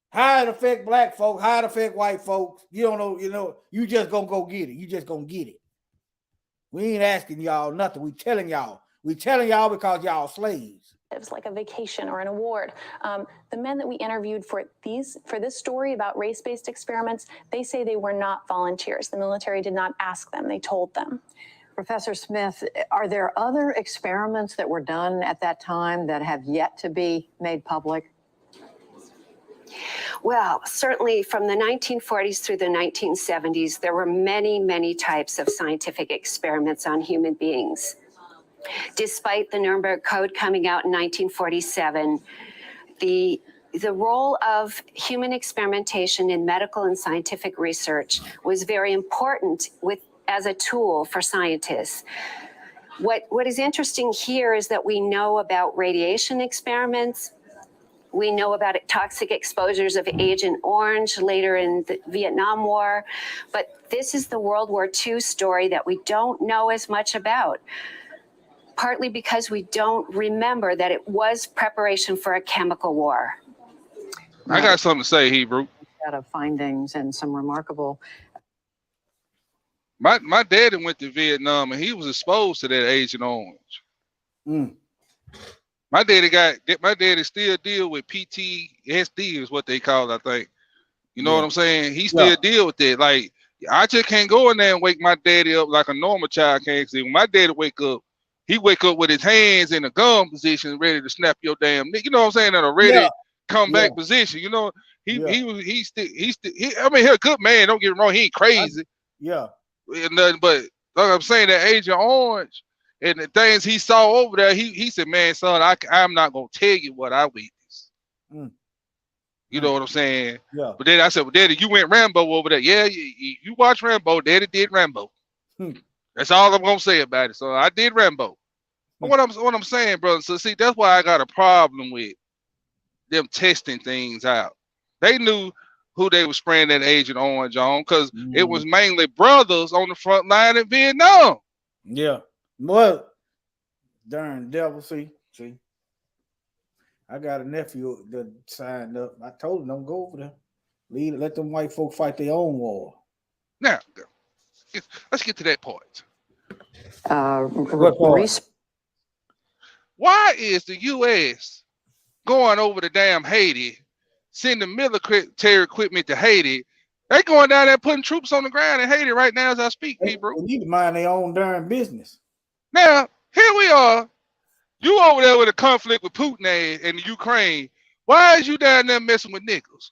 how it affect black folks, how it affect white folks. You don't know, you just gonna go get it. You just gonna get it. We ain't asking y'all nothing. We telling y'all. We telling y'all because y'all slaves. Like a vacation or an award. The men that we interviewed for this story about race-based experiments, they say they were not volunteers. The military did not ask them. They told them. Professor Smith, are there other experiments that were done at that time that have yet to be made public? Well, certainly from the 1940s through the 1970s, there were many, many types of scientific experiments on human beings. Despite the Nuremberg Code coming out in 1947, the the role of human experimentation in medical and scientific research was very important as a tool for scientists. What is interesting here is that we know about radiation experiments. We know about toxic exposures of Agent Orange later in the Vietnam War, but this is the World War II story that we don't know as much about, partly because we don't remember that it was preparation for a chemical war. I got something to say, Hebrew. Set of findings and some remarkable. My daddy went to Vietnam and he was exposed to that Agent Orange. Mm. My daddy still deal with PTSD is what they call it, I think. You know what I'm saying? He still deal with it. Like, I just can't go in there and wake my daddy up like a normal child can. See, when my daddy wake up, he wake up with his hands in a gun position, ready to snap your damn neck. You know what I'm saying? In a ready comeback position. You know, he still. I mean, he's a good man. Don't get me wrong. He ain't crazy. But like I'm saying, that Agent Orange and the things he saw over there, he said, man, son, I'm not gonna tell you what I witnessed. You know what I'm saying? Yeah. But then I said, well, Daddy, you went Rambo over there. Yeah, you watch Rambo. Daddy did Rambo. That's all I'm gonna say about it. So I did Rambo. But what I'm saying, brother, so see, that's why I got a problem with them testing things out. They knew who they were spraying that Agent Orange on, because it was mainly brothers on the front line in Vietnam. Yeah. Well, darn devil, see. I got a nephew that signed up. I told him don't go over there. Let them white folk fight their own war. Now, let's get to that part. What part? Why is the U.S. going over to damn Haiti, sending military equipment to Haiti? They going down there putting troops on the ground in Haiti right now as I speak, Hebrew. They need to mind their own darn business. Now, here we are. You over there with a conflict with Putin and the Ukraine. Why is you down there messing with niggers?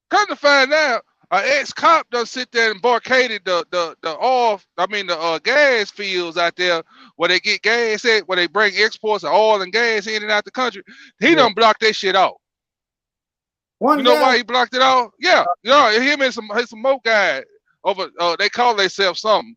Come to find out, an ex-cop done sit there and barricaded the gas fields out there where they get gas at, where they bring exports of oil and gas in and out the country. He done blocked that shit off. You know why he blocked it off? Yeah, him and some more guy over. They call themselves something.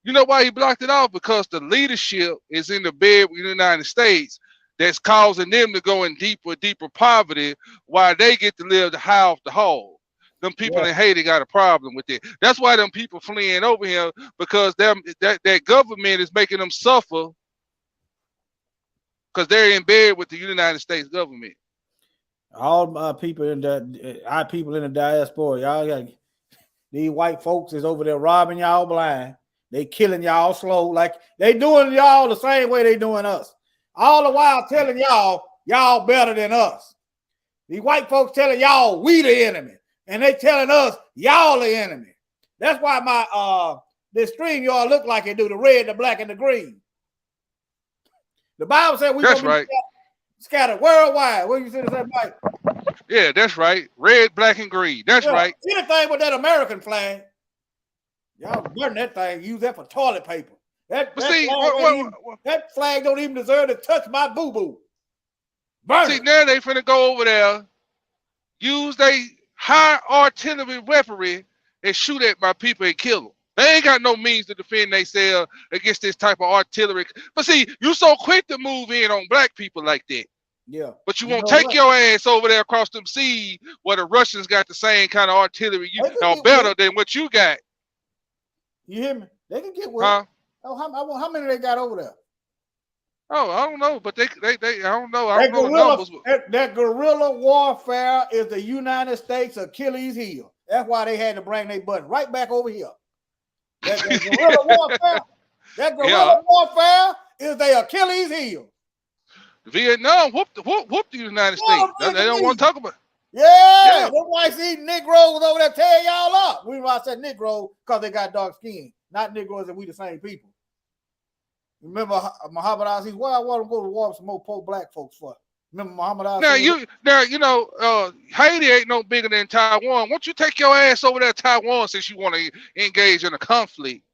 You know why he blocked it off? Because the leadership is in the bed with the United States that's causing them to go in deeper poverty while they get to live the high off the hog. Them people in Haiti got a problem with it. That's why them people fleeing over here, because that government is making them suffer because they're in bed with the United States government. All my people in the diaspora, y'all got these white folks is over there robbing y'all blind. They killing y'all slow, like they doing y'all the same way they doing us. All the while telling y'all better than us. These white folks telling y'all we the enemy, and they telling us y'all the enemy. That's why this string y'all look like it do, the red, the black, and the green. The Bible said we gonna be scattered worldwide. What you say, Mike? Yeah, that's right. Red, black, and green. That's right. See the thing with that American flag? Y'all burn that thing, use that for toilet paper. That flag don't even deserve to touch my boo-boo. See, now they finna go over there, use they high artillery weaponry and shoot at my people and kill them. They ain't got no means to defend themselves against this type of artillery. But see, you so quick to move in on black people like that. Yeah. But you won't take your ass over there across them seas where the Russians got the same kind of artillery better than what you got. You hear me? They can get with it. Oh, how many they got over there? Oh, I don't know, but they I don't know. I don't know the numbers. That guerrilla warfare is the United States Achilles heel. That's why they had to bring their butt right back over here. That guerrilla warfare is their Achilles heel. Vietnam whooped the United States. They don't want to talk about it. Yeah, them whites eating Negroes over there tear y'all up. We why I said Negro because they got dark skin, not Negroes, and we the same people. Remember Muhammad Ali? Why I want to go to war with some more poor black folks for? Remember Muhammad Ali? Now Haiti ain't no bigger than Taiwan. Why don't you take your ass over there to Taiwan since you want to engage in a conflict?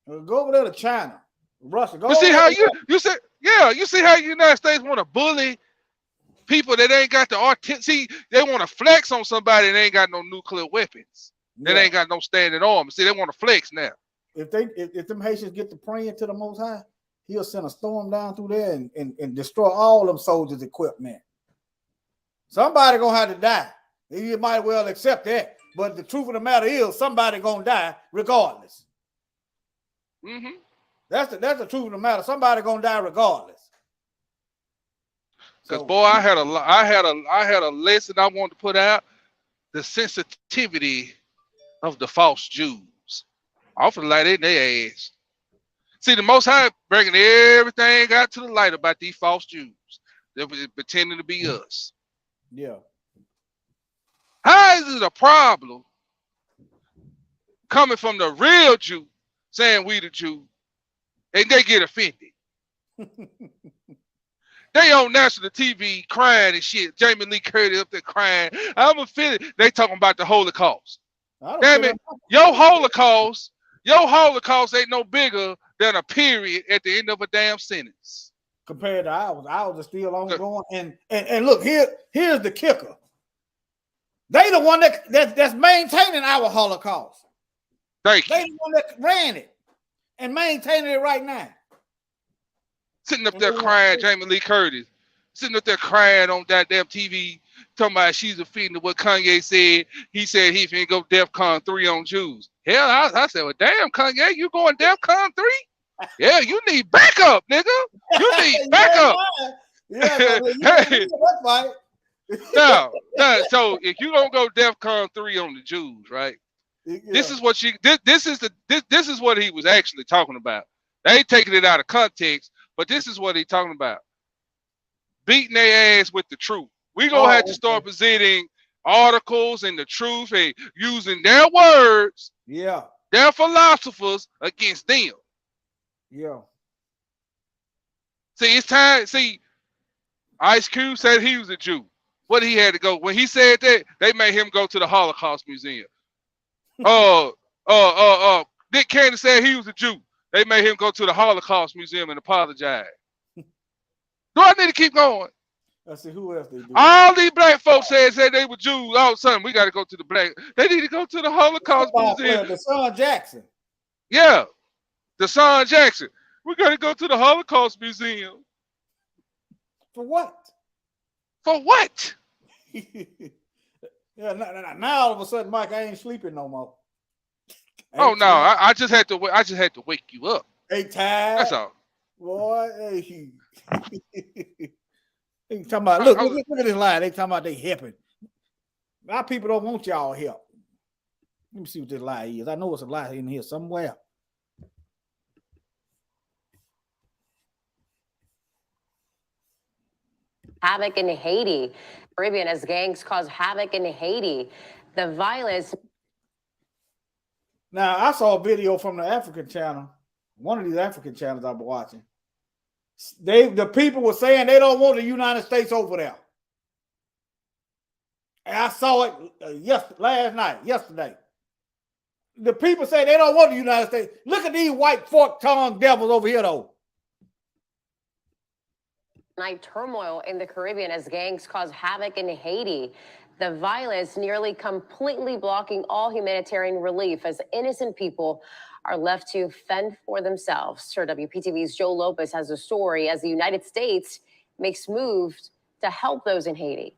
Go over there to China, Russia. Go see how you said. Yeah, you see how the United States want to bully people that ain't got the see, they want to flex on somebody that ain't got no nuclear weapons. That ain't got no standing arms. See, they want to flex now. If them Haitians get to praying to the Most High, he'll send a storm down through there and destroy all them soldiers' equipment. Somebody gonna have to die. You might well accept that. But the truth of the matter is somebody gonna die regardless. Mm-hmm. That's the truth of the matter. Somebody gonna die regardless. Because boy, I had a lesson I wanted to put out: the sensitivity of the false Jews. Awfully light in their ass. See, the Most High bringing everything out to the light about these false Jews. They're pretending to be us. Yeah. How is it a problem coming from the real Jew saying we the Jew and they get offended? They on national TV crying and shit. Jamie Lee Curtis up there crying. I'm offended. They talking about the Holocaust. Damn it. Your Holocaust ain't no bigger than a period at the end of a damn sentence. Compared to ours are still ongoing. And look, here's the kicker. They the one that's maintaining our Holocaust. They the one that ran it and maintaining it right now. Sitting up there crying, Jamie Lee Curtis. Sitting up there crying on that damn TV, talking about she's offended what Kanye said. He said he finna go DEFCON 3 on Jews. Hell, I said, well, damn, Kanye, you going DEFCON 3? Yeah, you need backup, nigga. You need backup. That's right. No, so if you don't go DEFCON 3 on the Jews, right? Yeah. This is what this is what he was actually talking about. They ain't taking it out of context, but this is what he's talking about. Beating their ass with the truth. We gonna have to start presenting articles and the truth and using their words, their philosophers against them. Yeah. See, it's time. See, Ice Cube said he was a Jew. What he had to go when he said that, they made him go to the Holocaust Museum. Nick Cannon said he was a Jew. They made him go to the Holocaust Museum and apologize. Do I need to keep going? I see who else they do. All these black folks said they were Jews. All of a sudden, we got to go to the black. They need to go to the Holocaust Museum. Deshaun Jackson. Yeah, Deshaun Jackson. We got to go to the Holocaust Museum. For what? For what? Yeah, now all of a sudden, Mike, I ain't sleeping no more. Oh no, I just had to wake you up. Hey, tired. That's all. Boy, hey. They talking about look at this line. They talking about they helping. Our people don't want y'all help. Let me see what this lie is. I know it's a lie in here somewhere. Havoc in Haiti. Caribbean as gangs cause havoc in Haiti. The violence. Now, I saw a video from the African channel, one of these African channels I've been watching. The people were saying they don't want the United States over there. And I saw it yesterday. The people say they don't want the United States. Look at these white fork-tongued devils over here, though. Night turmoil in the Caribbean as gangs cause havoc in Haiti. The violence nearly completely blocking all humanitarian relief as innocent people are left to fend for themselves. Sir WPTV's Joe Lopez has a story as the United States makes moves to help those in Haiti.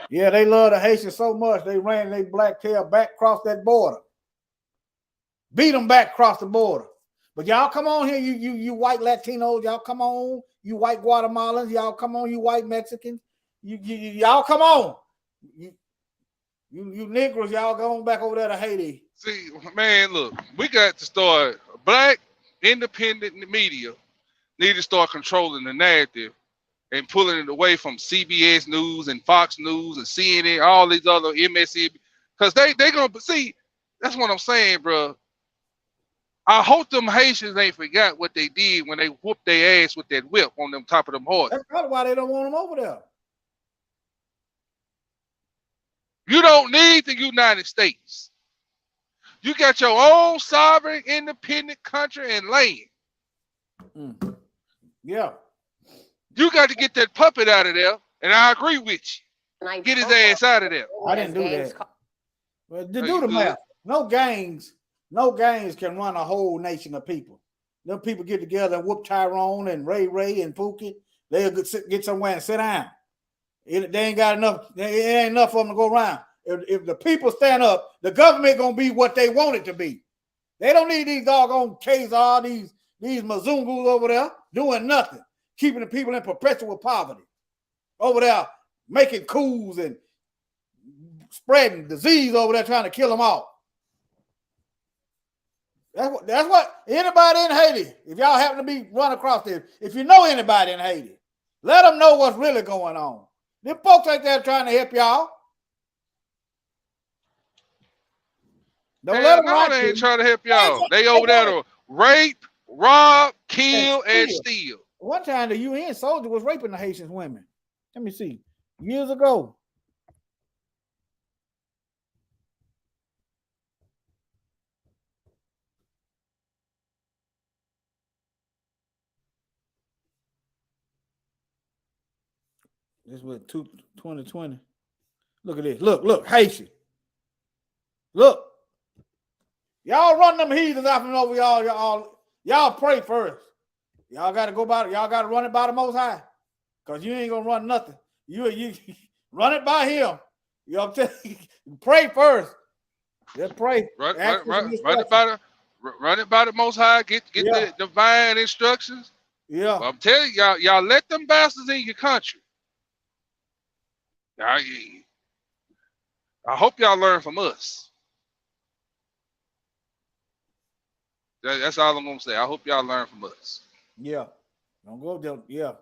Yeah, they love the Haitians so much, they ran their black tail back across that border. Beat them back across the border. But y'all come on here, you white Latinos, y'all come on. You white Guatemalans, y'all come on. You white Mexicans, y'all come on. You Negroes, y'all going back over there to Haiti. See, man, look, we got to start. Black independent media need to start controlling the narrative and pulling it away from CBS News and Fox News and CNN, all these other MSNBC, because they gonna see. That's what I'm saying, bro. I hope them Haitians ain't forgot what they did when they whooped their ass with that whip on them top of them horses. That's probably why they don't want them over there. You don't need the United States. You got your own sovereign, independent country and land. Yeah. You got to get that puppet out of there, and I agree with you. Get his ass out of there. I didn't do that. Well, to No, do you the good. math. No gangs can run a whole nation of people. Them people get together and whoop Tyrone and Ray and Pookie. They'll get somewhere and sit down. They ain't got enough. It ain't enough for them to go around. If the people stand up, the government gonna be what they want it to be. They don't need these doggone Khazar, these Mazungus over there doing nothing, keeping the people in perpetual poverty. Over there making coups and spreading disease over there, trying to kill them all. That's what anybody in Haiti, if y'all happen to be run across this, if you know anybody in Haiti, let them know what's really going on. Them folks ain't there trying to help y'all. Don't let them no, they ain't trying to help y'all. They over there to rape, rob, kill, and steal. One time the UN soldier was raping the Haitian women. Let me see. Years ago. This was 2020. Look at this. Look, Haitian. Look. Y'all run them heathens out from over y'all pray first. Y'all gotta go by, y'all gotta run it by the Most High. Because you ain't gonna run nothing. You run it by him. You know what I'm saying? Pray first. Just pray. Run it by the Most High. Get the divine instructions. Yeah. Well, I'm telling y'all let them bastards in your country. I hope y'all learn from us. That's all I'm gonna say. I hope y'all learn from us. Yeah. Don't go there. Yeah.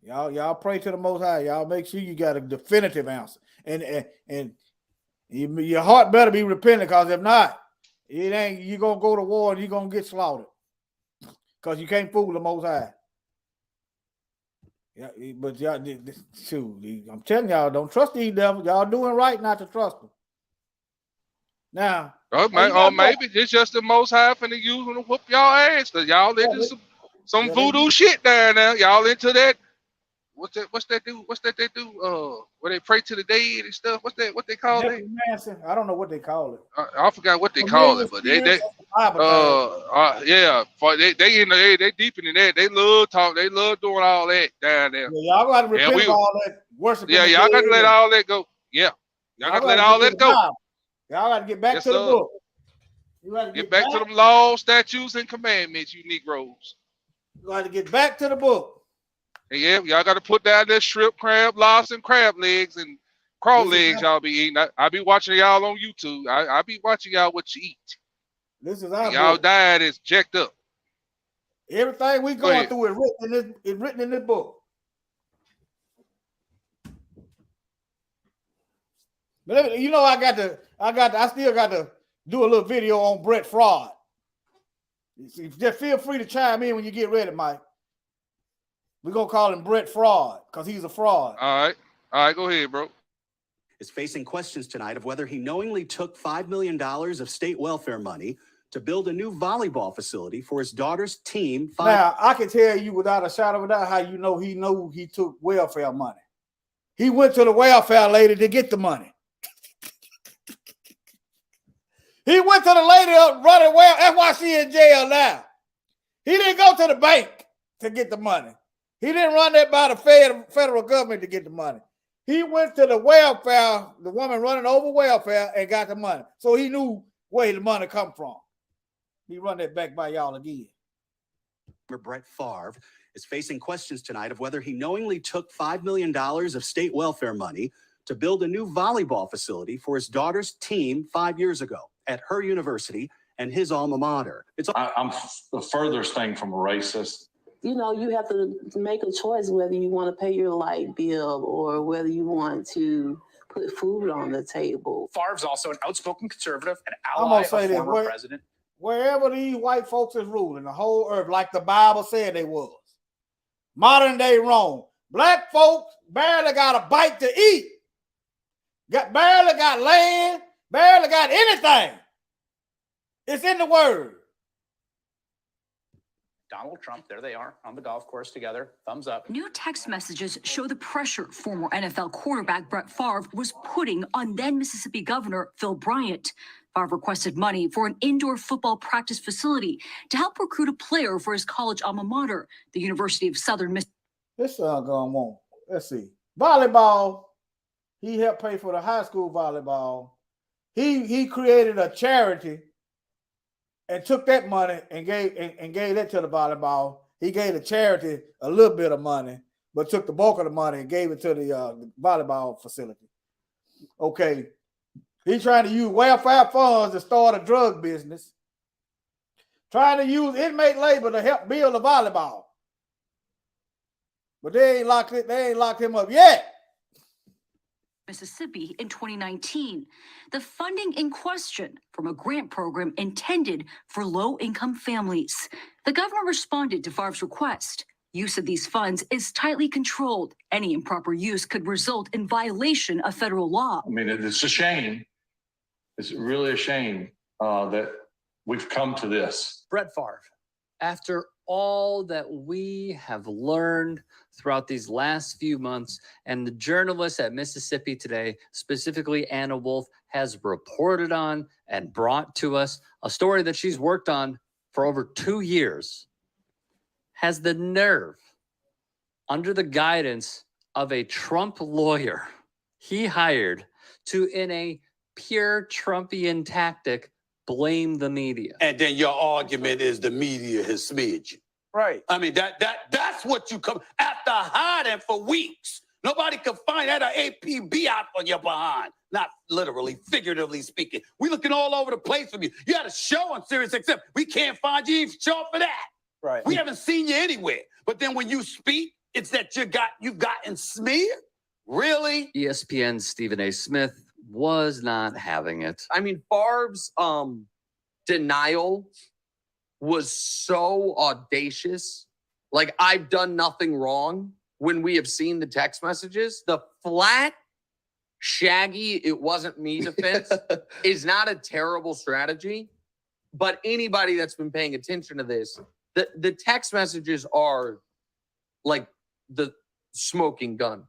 Y'all pray to the Most High. Y'all make sure you got a definitive answer. And your heart better be repentant, because if not, it ain't, you're gonna go to war and you're gonna get slaughtered. Because you can't fool the Most High. Yeah, but y'all, shoot, I'm telling y'all, don't trust these devils. Y'all doing right not to trust them. Now, maybe it's just the Most High finna use them to whoop y'all ass, because y'all into some voodoo shit down there. Y'all into that. What's that do? Where they pray to the dead and stuff. What they call it? I don't know what they call it. I forgot what they call it, but they deep in that. They love talk. They love doing all that down there. Yeah, y'all got to repent of all that worship. Yeah, y'all got to let all that go. Yeah, y'all got to let all that go. Y'all got to get back to the book. You got to get back to them laws, statutes, and commandments, you Negroes. You got to get back to the book. And yeah, y'all got to put down that shrimp, crab, lobster, and crab legs and craw legs y'all be eating. I be watching y'all on YouTube. I be watching y'all what you eat. This is our y'all book. diet is jacked up. Everything we going through is written in this book. But you know, I still got to do a little video on Brett Fraud. Just feel free to chime in when you get ready, Mike. We're going to call him Brett Fraud because he's a fraud. All right, go ahead, bro. Is facing questions tonight of whether he knowingly took $5 million of state welfare money to build a new volleyball facility for his daughter's team. Now, I can tell you without a shadow of a doubt how you know he took welfare money. He went to the welfare lady to get the money. He went to the lady up running well. That's why she in jail now. He didn't go to the bank to get the money. He didn't run that by the federal government to get the money. He went to the welfare, the woman running over welfare, and got the money. So he knew where the money come from. He run that back by y'all again. Brett Favre is facing questions tonight of whether he knowingly took $5 million of state welfare money to build a new volleyball facility for his daughter's team 5 years ago at her university and his alma mater. I'm the furthest thing from a racist. You know, you have to make a choice whether you want to pay your light bill or whether you want to put food on the table. Favre's also an outspoken conservative, an ally of former president. Wherever these white folks is ruling the whole earth, like the Bible said they was. Modern day Rome. Black folks barely got a bite to eat. Barely got land, barely got anything. It's in the word. Donald Trump, there they are on the golf course together. Thumbs up. New text messages show the pressure former NFL quarterback Brett Favre was putting on then Mississippi Governor Phil Bryant. Favre requested money for an indoor football practice facility to help recruit a player for his college alma mater, the University of Southern Mississippi. This son going on. Let's see. Volleyball. He helped pay for the high school volleyball. He created a charity and took that money and gave it to the volleyball. He gave the charity a little bit of money, but took the bulk of the money and gave it to the volleyball facility. Okay. He's trying to use welfare funds to start a drug business. Trying to use inmate labor to help build a volleyball. But they ain't locked him up yet. Mississippi in 2019. The funding in question from a grant program intended for low-income families. The governor responded to Favre's request. Use of these funds is tightly controlled. Any improper use could result in violation of federal law. I mean, it's a shame. It's really a shame that we've come to this. Brett Favre, after all that we have learned throughout these last few months, and the journalists at Mississippi Today, specifically Anna Wolf, has reported on and brought to us a story that she's worked on for over 2 years, has the nerve, under the guidance of a Trump lawyer he hired, to, in a pure Trumpian tactic, blame the media. And then your argument is the media has smeared you. Right. I mean, that's what you come after hiding for weeks. Nobody could find that APB out on your behind. Not literally, figuratively speaking. We looking all over the place for you. You had a show on Sirius XM. We can't find you. Even show up for that. Right. We haven't seen you anywhere. But then when you speak, it's that you've gotten smeared. Really? ESPN's Stephen A. Smith was not having it. I mean, Favre's denial was so audacious. Like, I've done nothing wrong, when we have seen the text messages. The flat, shaggy, it wasn't me defense is not a terrible strategy. But anybody that's been paying attention to this, the text messages are like the smoking gun.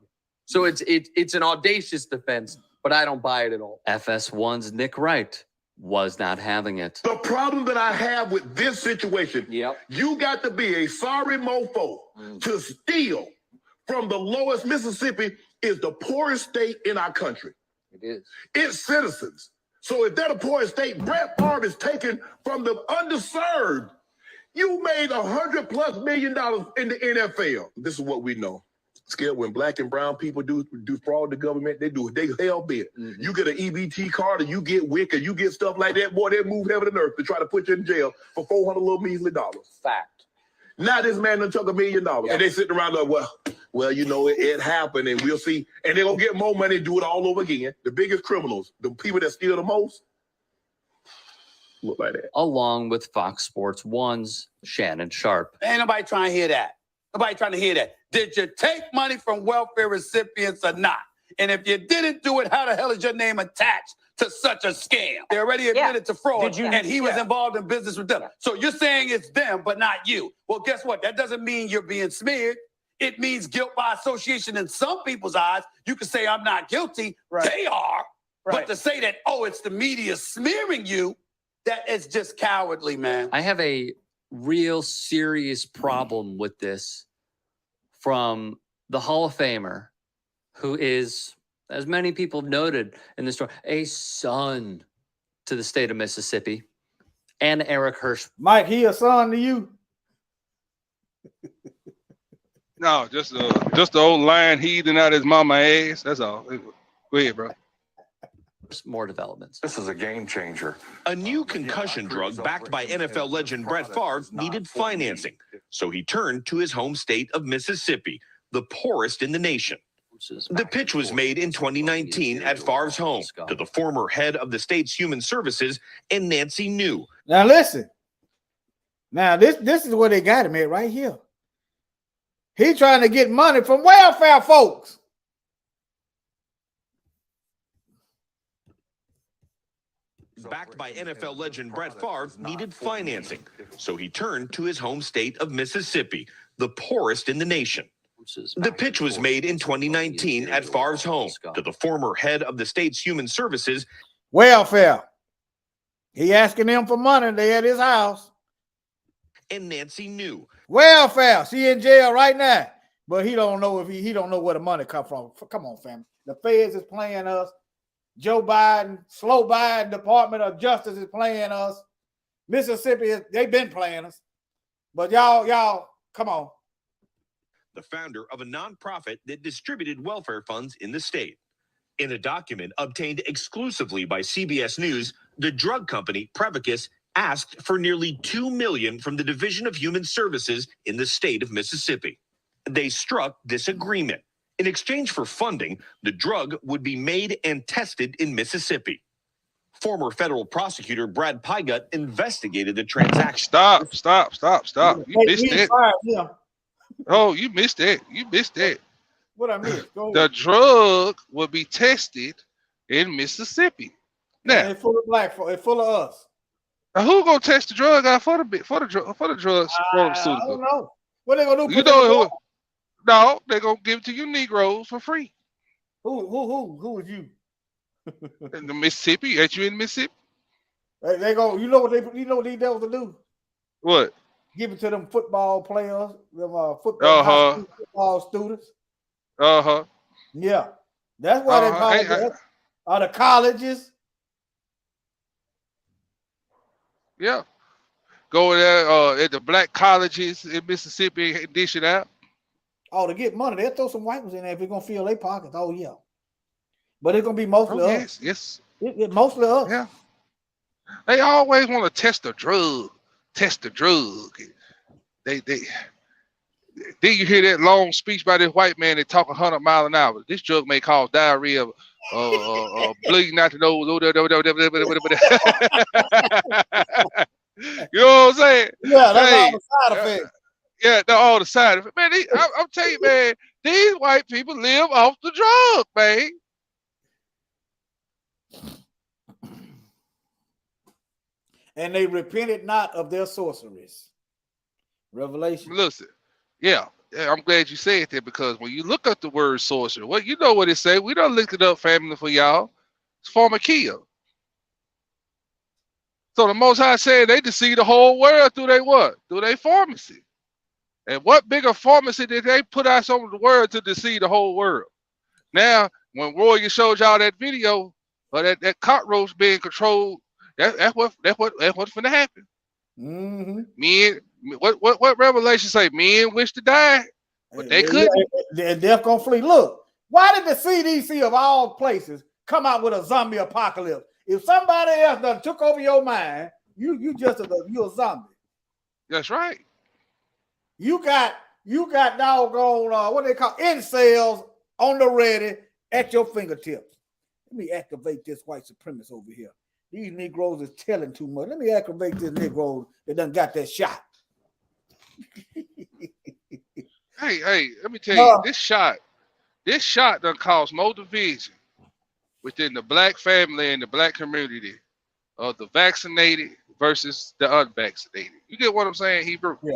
So it's an audacious defense, but I don't buy it at all. FS1's Nick Wright was not having it. The problem that I have with this situation, you got to be a sorry mofo to steal from the lowest. Mississippi is the poorest state in our country. It is. Its citizens. So if they're the poorest state, Brett Favre is taken from the underserved. You made $100+ million in the NFL. This is what we know. Scared when black and brown people do fraud the government, they hell bent. You get an EBT card, or you get WIC, or you get stuff like that, boy, they move heaven and earth to try to put you in jail for $400 little measly dollars. Fact. Now this man done took $1 million, and they sitting around like, well, you know, it happened, and we'll see. And they're gonna get more money and do it all over again. The biggest criminals, the people that steal the most, look like that. Along with Fox Sports 1's Shannon Sharp. Ain't nobody trying to hear that. Nobody trying to hear that. Did you take money from welfare recipients or not? And if you didn't do it, how the hell is your name attached to such a scam? They already admitted to fraud, and he was involved in business with them. So you're saying it's them, but not you. Well, guess what? That doesn't mean you're being smeared. It means guilt by association in some people's eyes. You can say, I'm not guilty. Right. They are. Right. But to say that, oh, it's the media smearing you, that is just cowardly, man. I have a real serious problem with this from the Hall of Famer, who is, as many people have noted in the story, a son to the state of Mississippi, and Eric Hirsch. Mike, he a son to you? No, just the old lion heaving out his mama ass. That's all. Go ahead, bro. More developments. This is a game changer. A new concussion drug backed by NFL legend Brett Favre needed financing, so he turned to his home state of Mississippi, the poorest in the nation. The pitch was made in 2019 at Favre's home to the former head of the state's human services and Nancy New. Now listen. Now this is where they got him at right here. He trying to get money from welfare folks. Backed by NFL legend Brett Favre needed financing, So he turned to his home state of Mississippi, the poorest in the nation. The pitch was made in 2019 at Favre's home to the former head of the state's human services. Welfare. He asking them for money. They at his house. And Nancy knew. Welfare. She in jail right now. But he don't know if he don't know where the money come from. Come on, family. The feds is playing us. Joe Biden, slow Biden, Department of Justice is playing us. Mississippi, they've been playing us. But y'all, come on. The founder of a nonprofit that distributed welfare funds in the state. In a document obtained exclusively by CBS News, the drug company Prevacus asked for nearly $2 million from the Division of Human Services in the state of Mississippi. They struck this agreement. In exchange for funding, the drug would be made and tested in Mississippi. Former federal prosecutor Brad Pygut investigated the transaction. Stop. You missed it. Oh, you missed it. What I missed? The drug will be tested in Mississippi. Now, it's full of black folk. It's full of us. Now who gonna test the drug out for the drugs? I don't know. What they gonna do? You know who? No, they're gonna give it to you Negroes for free. Who is you? In the Mississippi? Ain't you in Mississippi? They go. You know what these devils will do? What? Give it to them football players, them football students. Yeah, that's why they call it the colleges. Yeah, go there at the black colleges in Mississippi and dish it out. Oh, to get money, they'll throw some white ones in there if it's gonna fill their pockets. Oh yeah, but it's gonna be mostly us. Yes. It mostly us. Yeah. They always want to test the drug. They then you hear that long speech by this white man that talk 100 miles an hour. This drug may cause diarrhea, bleeding out the nose. You know what I'm saying? Yeah, that's all the side effects. Yeah, all the side effects. Man, I'm telling you, man, these white people live off the drug, man. And they repented not of their sorceries. Revelation. Listen, yeah, I'm glad you said that, because when you look up the word sorcery, well, you know what it say. We done looked it up, family, for y'all. It's pharmakia. So the Most High said they deceive the whole world through their what? Through their pharmacy. And what bigger pharmacy did they put out on the world to deceive the whole world? Now, when Roy showed y'all that video of that cockroach being controlled, that's what's finna happen. Mm-hmm. Men, what Revelation say? Men wish to die, but they couldn't. And death gonna flee. Look, why did the CDC of all places come out with a zombie apocalypse? If somebody else done took over your mind, you a zombie. That's right. You got doggone what they call incels on the ready at your fingertips. Let me activate this white supremacist over here. These Negroes is telling too much. Let me activate this Negro that done got that shot. Hey, let me tell you, this shot done caused more division within the black family and the black community of the vaccinated versus the unvaccinated. You get what I'm saying, Hebrew? Yeah.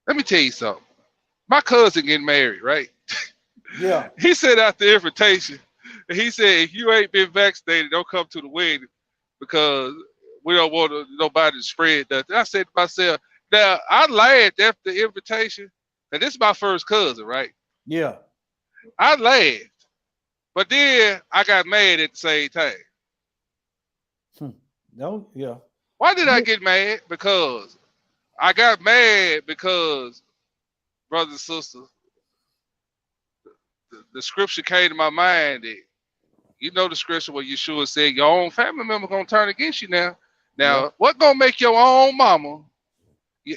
Let me tell you something. My cousin getting married, right? Yeah. He sent out the invitation. And he said, if you ain't been vaccinated, don't come to the wedding because we don't want nobody to spread that. I said to myself, now I laughed after the invitation. And this is my first cousin, right? Yeah. I laughed. But then I got mad at the same time. No, yeah. Why did I get mad? Because I got mad because, brothers and sisters, the scripture came to my mind that, you know, the scripture where Yeshua said your own family member gonna turn against you now. Now, yeah. What gonna make your own mama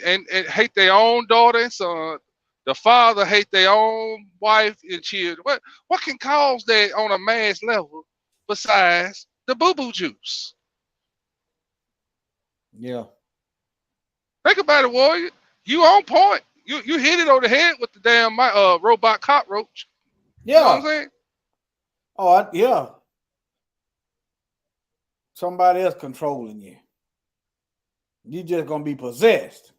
and hate their own daughter and son? The father hate their own wife and children. What can cause that on a mass level besides the boo-boo juice? Yeah. Think about it, warrior. You on point. You hit it on the head with the damn robot cockroach. Yeah. You know what I'm saying? Oh, yeah. Somebody else controlling you. You just gonna be possessed.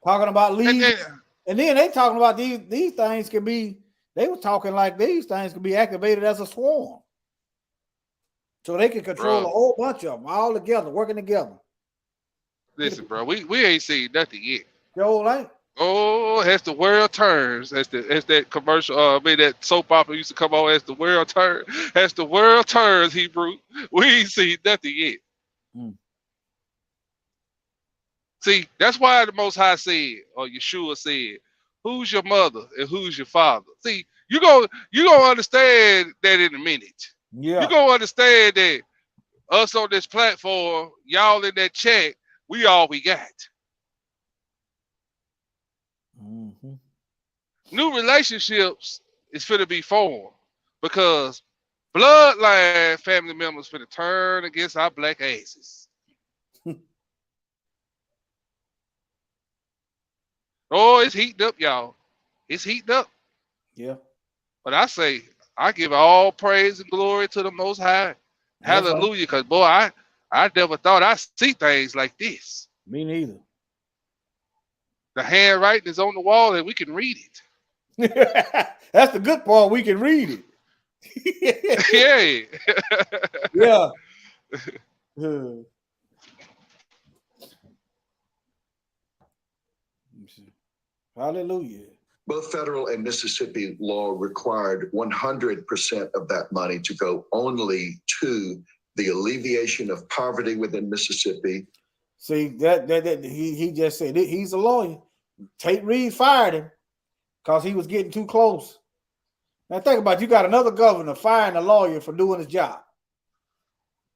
Talking about leave, and then they talking about these things can be. They were talking like these things can be activated as a swarm, so they can control a whole bunch of them all together, working together. Listen, bro, we ain't seen nothing yet. Yo, ain't. Oh, as the world turns, as that commercial, that soap opera used to come on, as the world turns, Hebrew, we ain't seen nothing yet. See, that's why the Most High said, or Yeshua said, who's your mother and who's your father? See, you gonna understand that in a minute. Yeah. You gonna understand that us on this platform, y'all in that chat, we all we got. New relationships is finna be formed because bloodline family members finna turn against our black asses. Oh, it's heating up, y'all. It's heating up. Yeah. But I say, I give all praise and glory to the Most High. Hallelujah. Because, boy, I never thought I'd see things like this. Me neither. The handwriting is on the wall and we can read it. That's the good part. We can read it. Yeah. Hallelujah. Both federal and Mississippi law required 100% of that money to go only to the alleviation of poverty within Mississippi. See, that he just said it. He's a lawyer. Tate Reeves fired him because he was getting too close. Now think about it, you got another governor firing a lawyer for doing his job.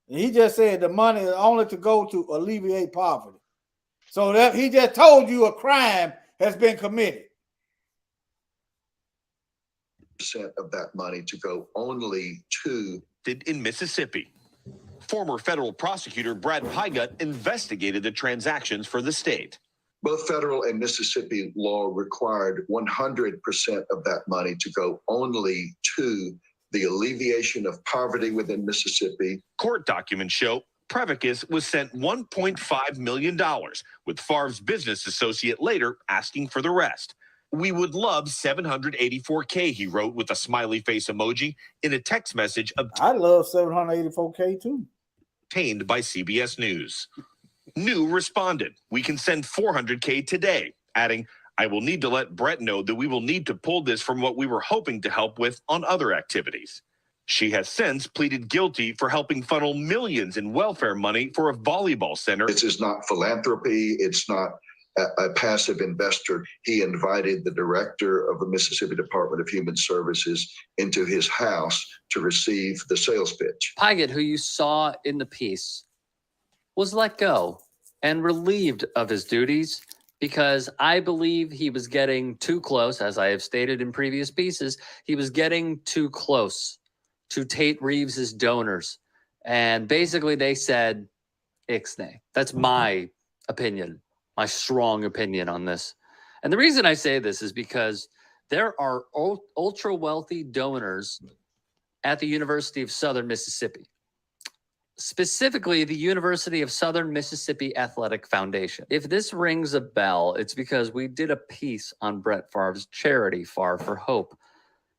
And he just said the money is only to go to alleviate poverty. So that he just told you a crime has been committed. Of that money to go only to in Mississippi. Former federal prosecutor Brad Pygut investigated the transactions for the state. Both federal and Mississippi law required 100% of that money to go only to the alleviation of poverty within Mississippi. Court documents show Prevacus was sent $1.5 million, with Favre's business associate later asking for the rest. We would love $784K, he wrote with a smiley face emoji in a text message. I love $784K too. Obtained by CBS News. New responded, we can send $400K today, adding, I will need to let Brett know that we will need to pull this from what we were hoping to help with on other activities. She has since pleaded guilty for helping funnel millions in welfare money for a volleyball center. This is not philanthropy. It's not a passive investor. He invited the director of the Mississippi Department of Human Services into his house to receive the sales pitch. Pygut, who you saw in the piece, was let go and relieved of his duties because I believe he was getting too close, as I have stated in previous pieces, he was getting too close to Tate Reeves's donors. And basically they said, ixnay. That's my opinion. My strong opinion on this. And the reason I say this is because there are ultra wealthy donors at the University of Southern Mississippi, specifically the University of Southern Mississippi Athletic Foundation. If this rings a bell, it's because we did a piece on Brett Favre's charity, Favre for Hope.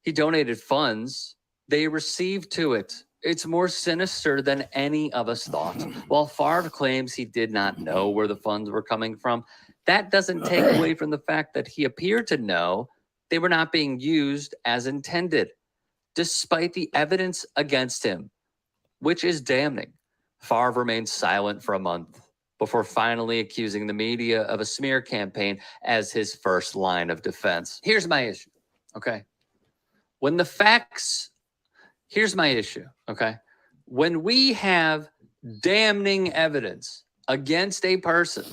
He donated funds. They received to it. It's more sinister than any of us thought. While Favre claims he did not know where the funds were coming from, that doesn't take away from the fact that he appeared to know they were not being used as intended, despite the evidence against him, which is damning. Favre remained silent for a month before finally accusing the media of a smear campaign as his first line of defense. Here's my issue, okay? When the facts... Here's my issue, okay? When we have damning evidence against a person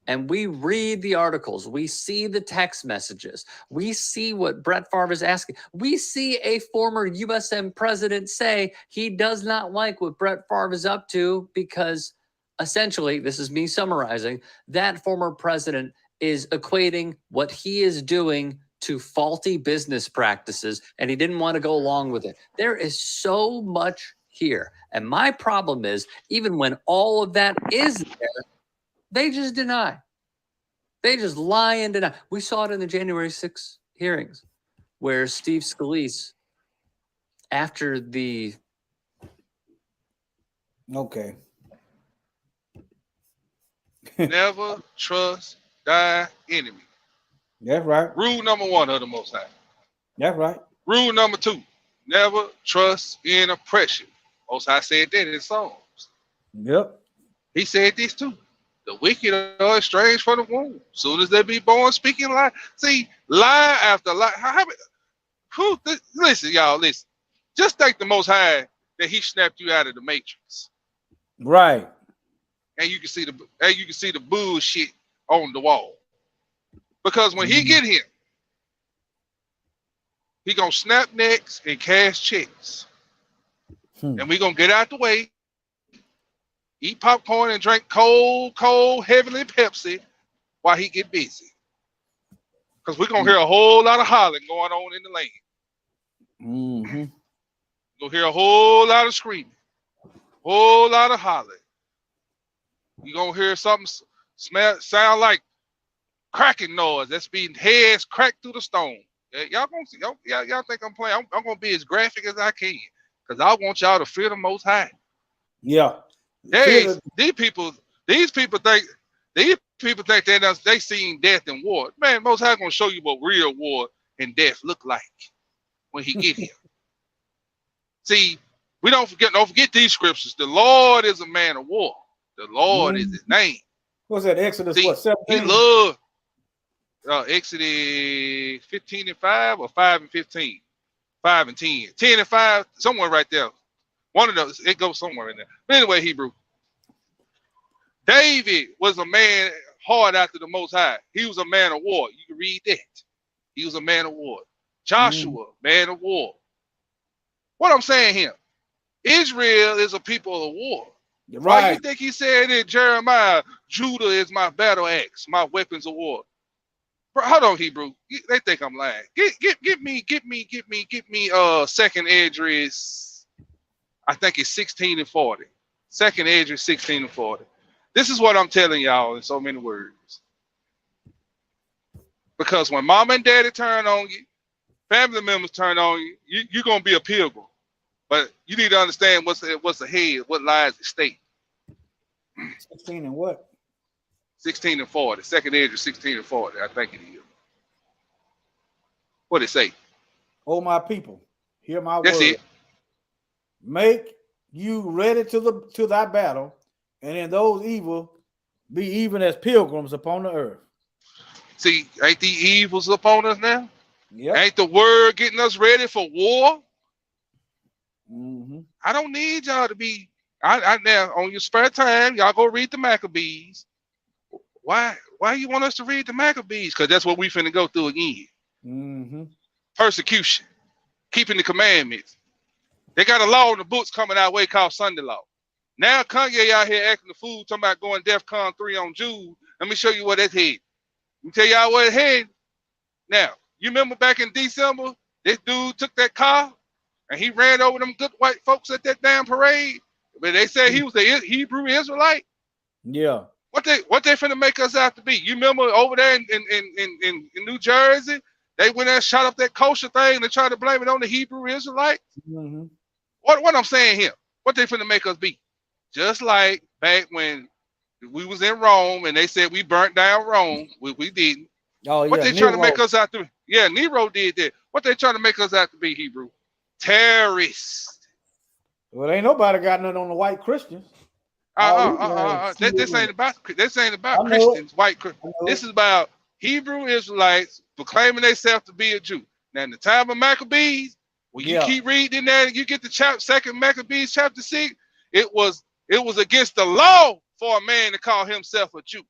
and we read the articles, we see the text messages, we see what Brett Favre is asking, we see a former USM president say he does not like what Brett Favre is up to because essentially, this is me summarizing, that former president is equating what he is doing to faulty business practices, and he didn't want to go along with it. There is so much here. And my problem is, even when all of that is there, They just deny. They just lie and deny. We saw it in the January 6th hearings where Steve Scalise, after the... Okay. Never trust thy enemy. That's right. Rule number 1 of the Most High. That's right. Rule number 2, never trust in oppression. Most High said that in Psalms. Yep. He said this too. The wicked are estranged from the womb. Soon as they be born, speaking lie. See, lie after lie. Listen, y'all, listen. Just thank the Most High that He snapped you out of the matrix. Right. And you can see the bullshit on the wall. Because when He get here, He gonna snap necks and cash checks. And we gonna get out the way, eat popcorn and drink cold heavenly Pepsi while He get busy. Because we're gonna hear a whole lot of hollering going on in the land. You'll hear a whole lot of screaming, whole lot of hollering. You're gonna hear something sound like cracking noise. That's being heads cracked through the stone. Y'all gonna see, y'all think I'm playing? I'm gonna be as graphic as I can, because I want y'all to fear the Most High. Yeah. Hey, these people think they seen death and war. Man, Most High gonna show you what real war and death look like when He get here. See, we don't forget these scriptures. The Lord is a man of war. The Lord is His name. What's that? Exodus 17? He loved Exodus 15 and 5 or 5 and 15, 5 and 10, 10 and 5, somewhere right there. One of those, it goes somewhere in there. But anyway, Hebrew. David was a man hard after the Most High. He was a man of war. You can read that. He was a man of war. Joshua, man of war. What I'm saying here, Israel is a people of war. Right. Why you think He said in Jeremiah, Judah is my battle axe, my weapons of war? Bro, hold on, Hebrew. They think I'm lying. Give me second Esdras. I think it's 16 and 40. Second Esdras 16 and 40. This is what I'm telling y'all in so many words. Because when mom and daddy turn on you, family members turn on you, you're gonna be a pilgrim. But you need to understand what's ahead, what lies at stake. 16 and what? 16 and 40. Second Esdras 16 and 40. I think it is. What it say? Oh, my people, hear my That's word. it. Make you ready to thy battle, and in those evil be even as pilgrims upon the earth. See, ain't the evils upon us now? Yep. Ain't the word getting us ready for war? Mm-hmm. I don't need y'all to be. I now on your spare time, y'all go read the Maccabees. Why you want us to read the Maccabees? Because that's what we finna go through again. Mm-hmm. Persecution, keeping the commandments. They got a law in the books coming our way called Sunday law. Now Kanye out here acting the fool, talking about going DEFCON 3 on Jews. Let me show you what that's headed. Let me tell y'all what it's headed. Now, you remember back in December, this dude took that car and he ran over them good white folks at that damn parade. But they said he was a Hebrew Israelite. Yeah. What they finna make us out to be? You remember over there in New Jersey, they went there and shot up that kosher thing and they tried to blame it on the Hebrew Israelites. Mm-hmm. What I'm saying here, what they finna make us be? Just like back when we was in Rome and they said we burnt down Rome, we didn't. Oh, yeah. What they trying to make us out to be? Yeah, Nero did that. What they trying to make us out to be, Hebrew? Terrorists. Well, ain't nobody got nothing on the white Christians. This ain't about Christians, white Christians. This is about Hebrew Israelites proclaiming themselves to be a Jew. Now, in the time of Maccabees, when you keep reading that and you get to second Maccabees chapter 6, it was against the law for a man to call himself a Jew.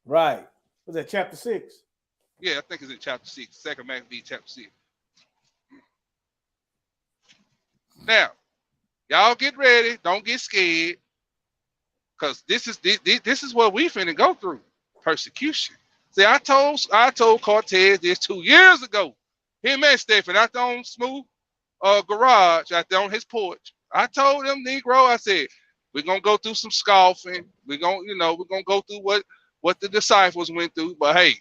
Right. Was that chapter 6? Yeah, I think it's in chapter 6, second Maccabees chapter 6. Now, y'all get ready. Don't get scared. Because this is what we finna go through. Persecution. See, I told Cortez this 2 years ago. Him and Stephen out there on Smooth garage, out there on his porch. I told them, Negro, I said, we're gonna go through some scoffing. We're gonna go through what the disciples went through, but hey,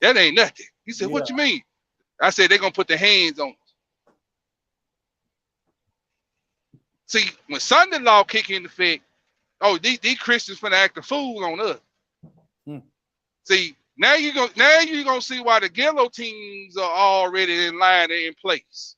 that ain't nothing. He said, what you mean? I said, they're going to put their hands on us. See, when Sunday law kick in effect, oh, these Christians finna act a fool on us. See, now you're gonna see why the guillotines are already in line and in place.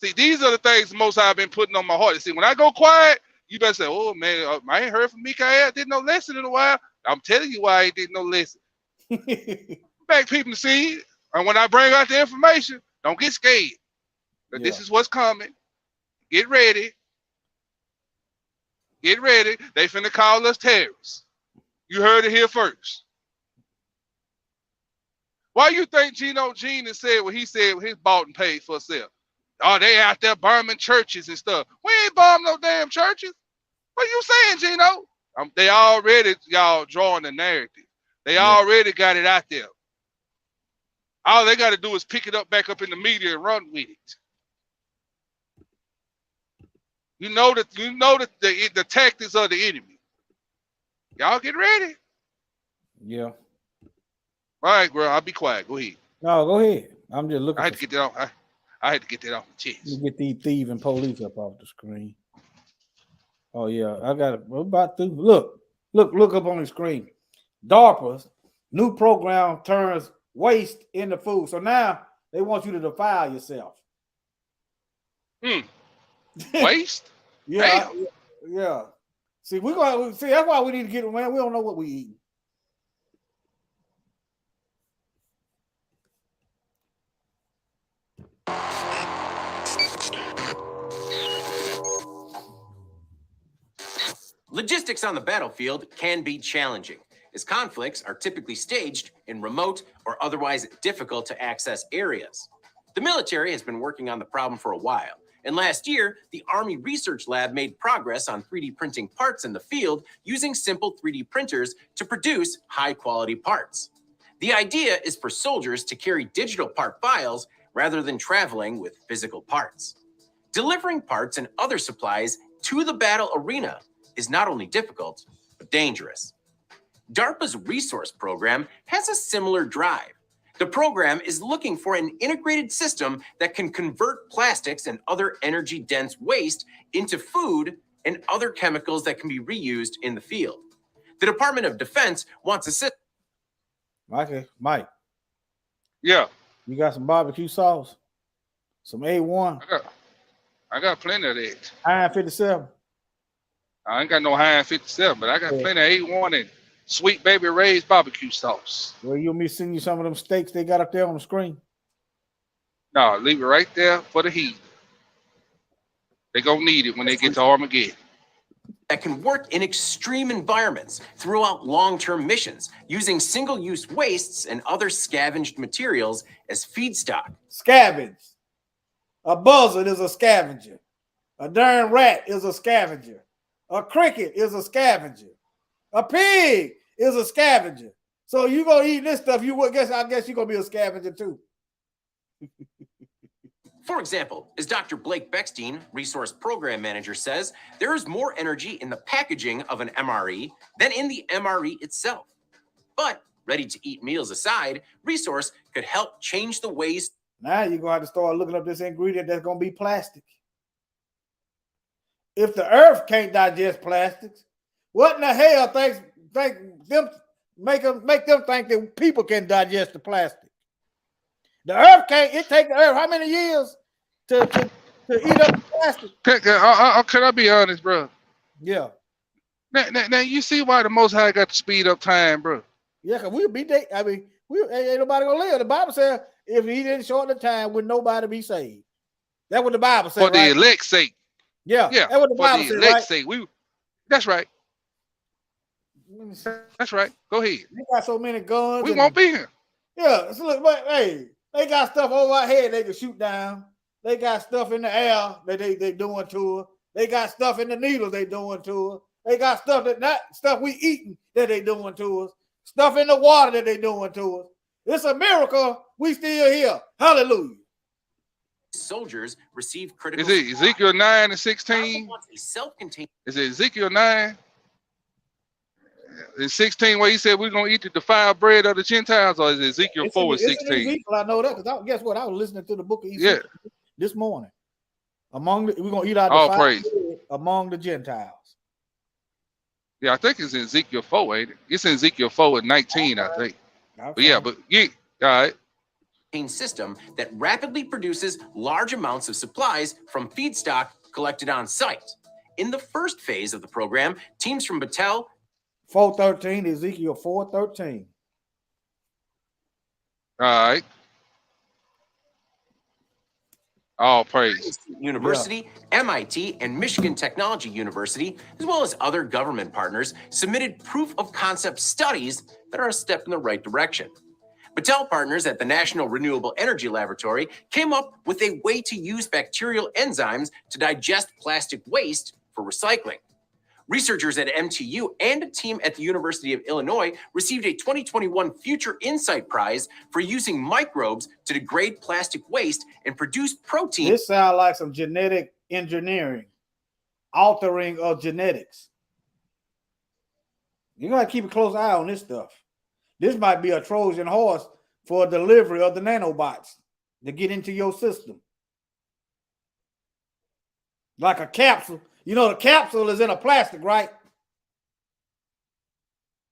See, these are the things the Most High have been putting on my heart. See, when I go quiet, you better say, oh man, I ain't heard from Mikael, did no lesson in a while. I'm telling you why he did no lesson. Back people to see it. And when I bring out the information, don't get scared. But this is what's coming. Get ready. Get ready. They finna call us terrorists. You heard it here first. Why you think Geno Jennings said what he said when he's bought and paid for himself? Oh, they out there bombing churches and stuff. We ain't bombing no damn churches. What you saying, Geno? They already, y'all, drawing the narrative. They already got it out there. All they got to do is pick it up back up in the media and run with it. You know that the tactics of the enemy. Y'all get ready. Yeah. All right, girl. I'll be quiet. Go ahead. No, go ahead. I'm just looking. I had to get that off. I had to get that off the chest. You get these thieving police up off the screen. Oh yeah, I got it. We're about to look up on the screen. DARPA's new program turns waste into food. So now they want you to defile yourself. Waste? Yeah. Yeah. See, that's why we need to get, man. We don't know what we eat. Logistics on the battlefield can be challenging, as conflicts are typically staged in remote or otherwise difficult to access areas. The military has been working on the problem for a while, and last year, the Army Research Lab made progress on 3D printing parts in the field using simple 3D printers to produce high-quality parts. The idea is for soldiers to carry digital part files rather than traveling with physical parts. Delivering parts and other supplies to the battle arena is not only difficult, but dangerous. DARPA's resource program has a similar drive. The program is looking for an integrated system that can convert plastics and other energy-dense waste into food and other chemicals that can be reused in the field. The Department of Defense wants a system. Mike. Yeah. You got some barbecue sauce? Some A1? I got plenty of that. Heinz 57. I ain't got no Heinz 57, but I got plenty of A1 and Sweet Baby Ray's barbecue sauce. Well, you want me to send you some of them steaks they got up there on the screen? No, leave it right there for the heat. They gonna need it when they get to Armageddon. That can work in extreme environments throughout long-term missions, using single-use wastes and other scavenged materials as feedstock. Scavenge. A buzzard is a scavenger. A darn rat is a scavenger. A cricket is a scavenger. A pig is a scavenger. So you gonna eat this stuff? I guess you're gonna be a scavenger too. For example, as Dr. Blake Beckstein, Resource Program Manager, says, there is more energy in the packaging of an MRE than in the MRE itself. But ready-to-eat meals aside, Resource could help change the ways. Now you're gonna have to start looking up this ingredient that's gonna be plastic. If the earth can't digest plastics, what in the hell make them think that people can digest the plastic? The earth can't. It take the earth how many years to eat up the plastic? Can I be honest, bro? Yeah. Now you see why the Most High got to speed up time, bro. Yeah, cause we'll be dead. I mean, ain't nobody gonna live. The Bible says if he didn't shorten the time, would nobody be saved? That's what the Bible says. For the elect's sake. Yeah, yeah. That's what the Bible says, right? Sake. That's right. That's right. Go ahead. They got so many guns. We won't be here. Yeah. So look, but hey, they got stuff over our head they can shoot down. They got stuff in the air that they doing to us. They got stuff in the needles they doing to us. They got stuff we eating that they doing to us. Stuff in the water that they doing to us. It's a miracle we still here. Hallelujah. Soldiers receive critical. Is it Ezekiel 9 and 16? Self-contained. Is it Ezekiel 9? in 16 where he said we're gonna eat the defiled bread of the Gentiles, or is it Ezekiel 4 and It's in 16? Ezekiel, I know that because guess what? I was listening to the book of Ezekiel this morning. We're gonna eat out All the praise. bread among the Gentiles. Yeah, I think it's in Ezekiel 4, ain't it? It's in Ezekiel 4 and 19, I think. But yeah, all right. System that rapidly produces large amounts of supplies from feedstock collected on site. In the first phase of the program, teams from Battelle 4:13, Ezekiel 4:13. All right. All praise. University, MIT, and Michigan Technology University, as well as other government partners, submitted proof of concept studies that are a step in the right direction. Battelle partners at the National Renewable Energy Laboratory came up with a way to use bacterial enzymes to digest plastic waste for recycling. Researchers at MTU and a team at the University of Illinois received a 2021 Future Insight Prize for using microbes to degrade plastic waste and produce protein. This sounds like some genetic engineering, altering of genetics. You gotta keep a close eye on this stuff. This might be a Trojan horse for delivery of the nanobots to get into your system. Like a capsule. You know, the capsule is in a plastic, right?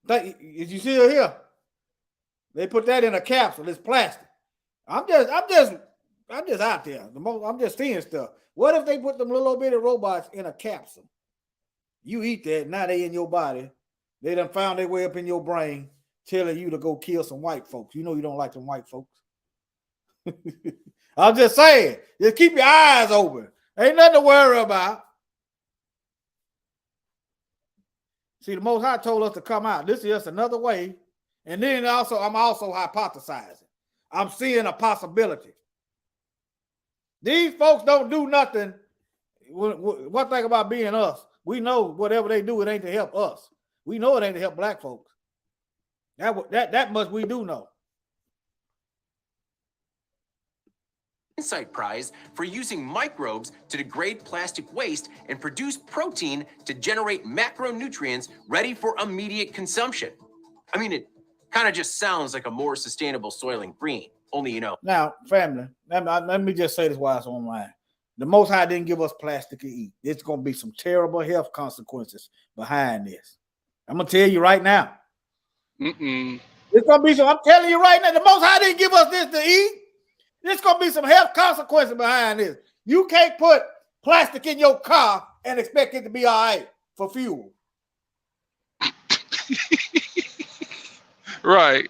Did you see it here? They put that in a capsule. It's plastic. I'm just out there. I'm just seeing stuff. What if they put them little bitty robots in a capsule? You eat that, now they in your body. They done found their way up in your brain, telling you to go kill some white folks. You know you don't like them white folks. I'm just saying, just keep your eyes open. Ain't nothing to worry about. See, the Most High told us to come out. This is just another way. And then I'm also hypothesizing. I'm seeing a possibility. These folks don't do nothing. One thing about being us, we know whatever they do, it ain't to help us. We know it ain't to help black folks. That much we do know. Insight Prize for using microbes to degrade plastic waste and produce protein to generate macronutrients ready for immediate consumption. I mean, it kind of just sounds like a more sustainable soil and green, only you know. Now, family, let me just say this while it's on my mind. The Most High didn't give us plastic to eat. It's going to be some terrible health consequences behind this. I'm going to tell you right now. It's going to be some, I'm telling you right now, the Most High didn't give us this to eat. There's going to be some health consequences behind this. You can't put plastic in your car and expect it to be all right for fuel. Right.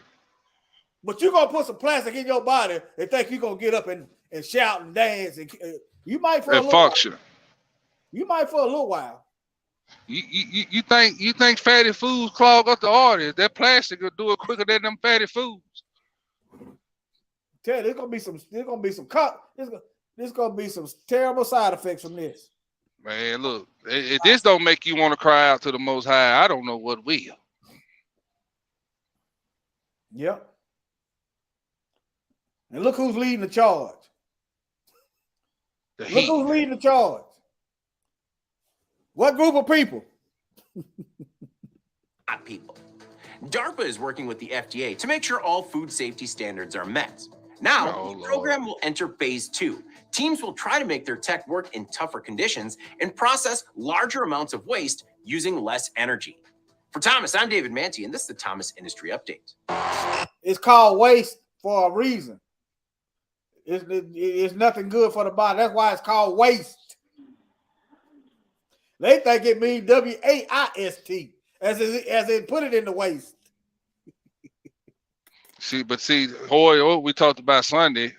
But you're going to put some plastic in your body and think you're going to get up and shout and dance. And you might for a little function. While. You might for a little while. You think fatty foods clog up the arteries? That plastic will do it quicker than them fatty foods. Tell you, there's gonna be some terrible side effects from this. Man, look, if this don't make you want to cry out to the Most High, I don't know what will. Yep. And look who's leading the charge. Look who's leading the charge. What group of people? Not people. DARPA is working with the FDA to make sure all food safety standards are met. Now, the program will enter phase 2. Teams will try to make their tech work in tougher conditions and process larger amounts of waste using less energy. For Thomas, I'm David Manti, and this is the Thomas Industry Update. It's called waste for a reason. It's nothing good for the body. That's why it's called waste. They think it means W-A-I-S-T, as in put it in the waste. See, Hoy, we talked about Sunday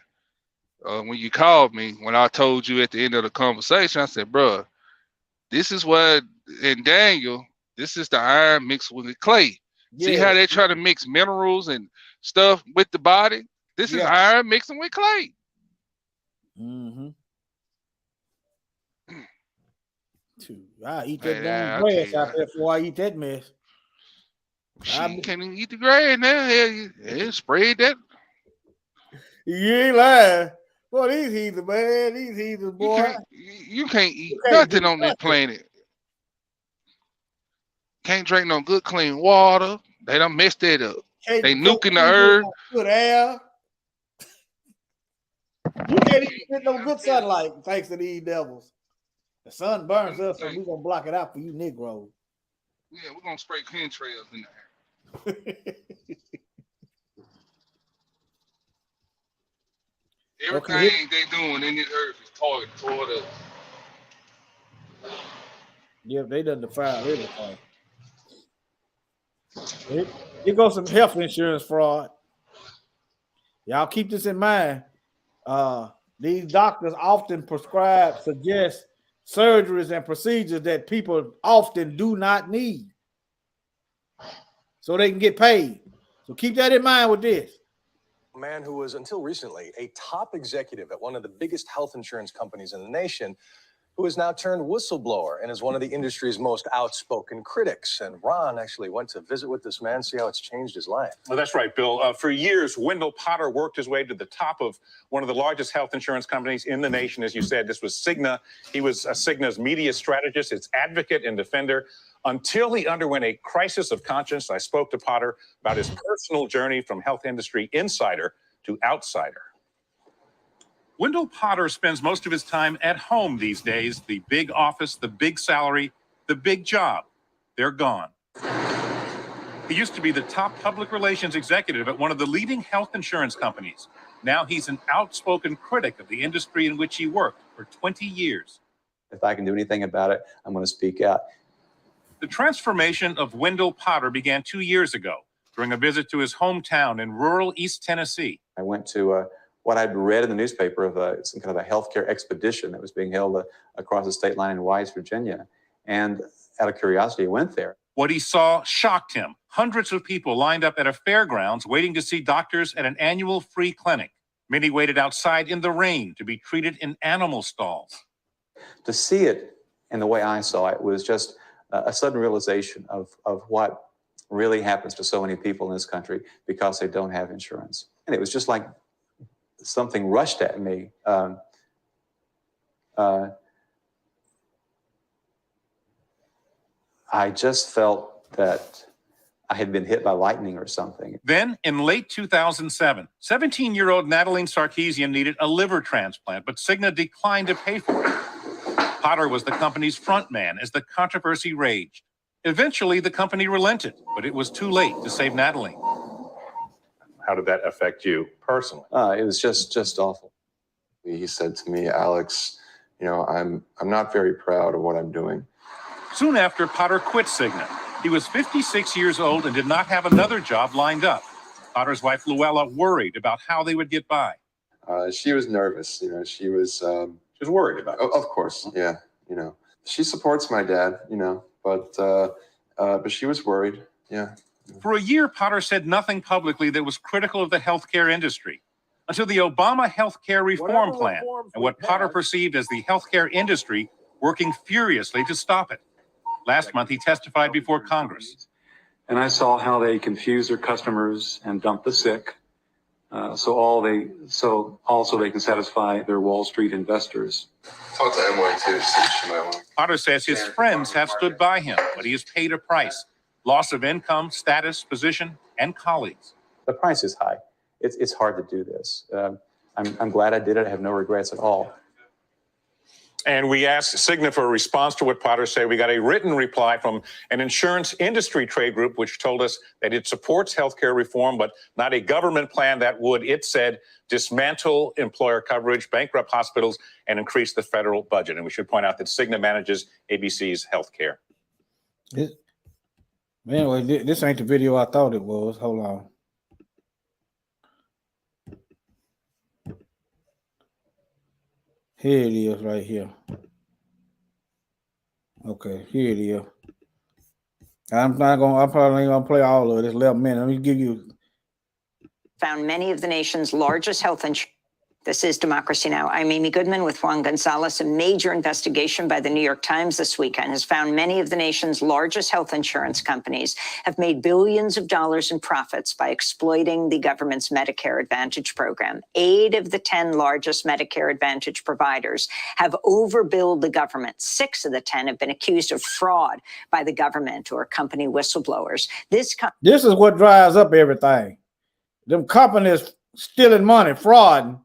when you called me, when I told you at the end of the conversation, I said, bro, this is what, in Daniel, this is the iron mixed with the clay. Yeah. See how they try to mix minerals and stuff with the body? This is iron mixing with clay. Mm-hmm. I eat that damn grass out there before I eat that mess. She can't even eat the grass now. Yeah, sprayed that. You ain't lying. Boy, these heathens, man. These heathens, boy. You can't eat nothing on this planet. Can't drink no good clean water. They done messed that up. They nuking the can't earth. Good air. You can't even get no good sunlight thanks to these devils. The sun burns us, so we're gonna block it out for you Negroes. Yeah, we're gonna spray chemtrails in there. Everything they doing in this earth is toward us. Yeah, they done defiled everything. Here goes some health insurance fraud. Y'all keep this in mind. These doctors often suggest surgeries and procedures that people often do not need, so they can get paid. So keep that in mind with this. A man who was until recently a top executive at one of the biggest health insurance companies in the nation, who has now turned whistleblower and is one of the industry's most outspoken critics. And Ron actually went to visit with this man, see how it's changed his life. Well, that's right, Bill. For years, Wendell Potter worked his way to the top of one of the largest health insurance companies in the nation. As you said, this was Cigna. He was Cigna's media strategist, its advocate and defender, until he underwent a crisis of conscience. I spoke to Potter about his personal journey from health industry insider to outsider. Wendell Potter spends most of his time at home these days. The big office, the big salary, the big job, they're gone. He used to be the top public relations executive at one of the leading health insurance companies. Now he's an outspoken critic of the industry in which he worked for 20 years. If I can do anything about it, I'm going to speak out. The transformation of Wendell Potter began 2 years ago during a visit to his hometown in rural East Tennessee. I went to what I'd read in the newspaper of some kind of a healthcare expedition that was being held across the state line in Wise, Virginia. And out of curiosity, I went there. What he saw shocked him. Hundreds of people lined up at a fairgrounds waiting to see doctors at an annual free clinic. Many waited outside in the rain to be treated in animal stalls. To see it in the way I saw it was just a sudden realization of what really happens to so many people in this country because they don't have insurance. And it was just like something rushed at me. I just felt that I had been hit by lightning or something. Then, in late 2007, 17-year-old Natalie Sarkeesian needed a liver transplant, but Cigna declined to pay for it. Potter was the company's front man as the controversy raged. Eventually, the company relented, but it was too late to save Natalie. How did that affect you personally? It was just awful. He said to me, Alex, you know, I'm not very proud of what I'm doing. Soon after, Potter quit Cigna. He was 56 years old and did not have another job lined up. Potter's wife, Luella, worried about how they would get by. She was nervous. You know, she was worried about it. Of course, yeah. You know, she supports my dad, you know, but she was worried. Yeah. For a year, Potter said nothing publicly that was critical of the healthcare industry until the Obama healthcare reform plan and what Potter perceived as the healthcare industry working furiously to stop it. Last month, he testified before Congress. And I saw how they confuse their customers and dump the sick, so they can satisfy their Wall Street investors. Talk to Emily too. She might want. Potter says his friends have stood by him, but he has paid a price: loss of income, status, position, and colleagues. The price is high. It's hard to do this. I'm glad I did it. I have no regrets at all. And we asked Cigna for a response to what Potter said. We got a written reply from an insurance industry trade group, which told us that it supports healthcare reform, but not a government plan that would, it said, dismantle employer coverage, bankrupt hospitals, and increase the federal budget. And we should point out that Cigna manages ABC's healthcare. Anyway, this ain't the video I thought it was. Hold on. Here it is right here. Okay, here it is. I'm probably gonna play all of it. It's 11 minutes. Let me give you. Found many of the nation's largest health insurance. This is Democracy Now! I'm Amy Goodman with Juan Gonzalez. A major investigation by the New York Times this weekend has found many of the nation's largest health insurance companies have made billions of dollars in profits by exploiting the government's Medicare Advantage program. 8 of the 10 largest Medicare Advantage providers have overbilled the government. 6 of the 10 have been accused of fraud by the government or company whistleblowers. This is what drives up everything. Them companies stealing money, fraud.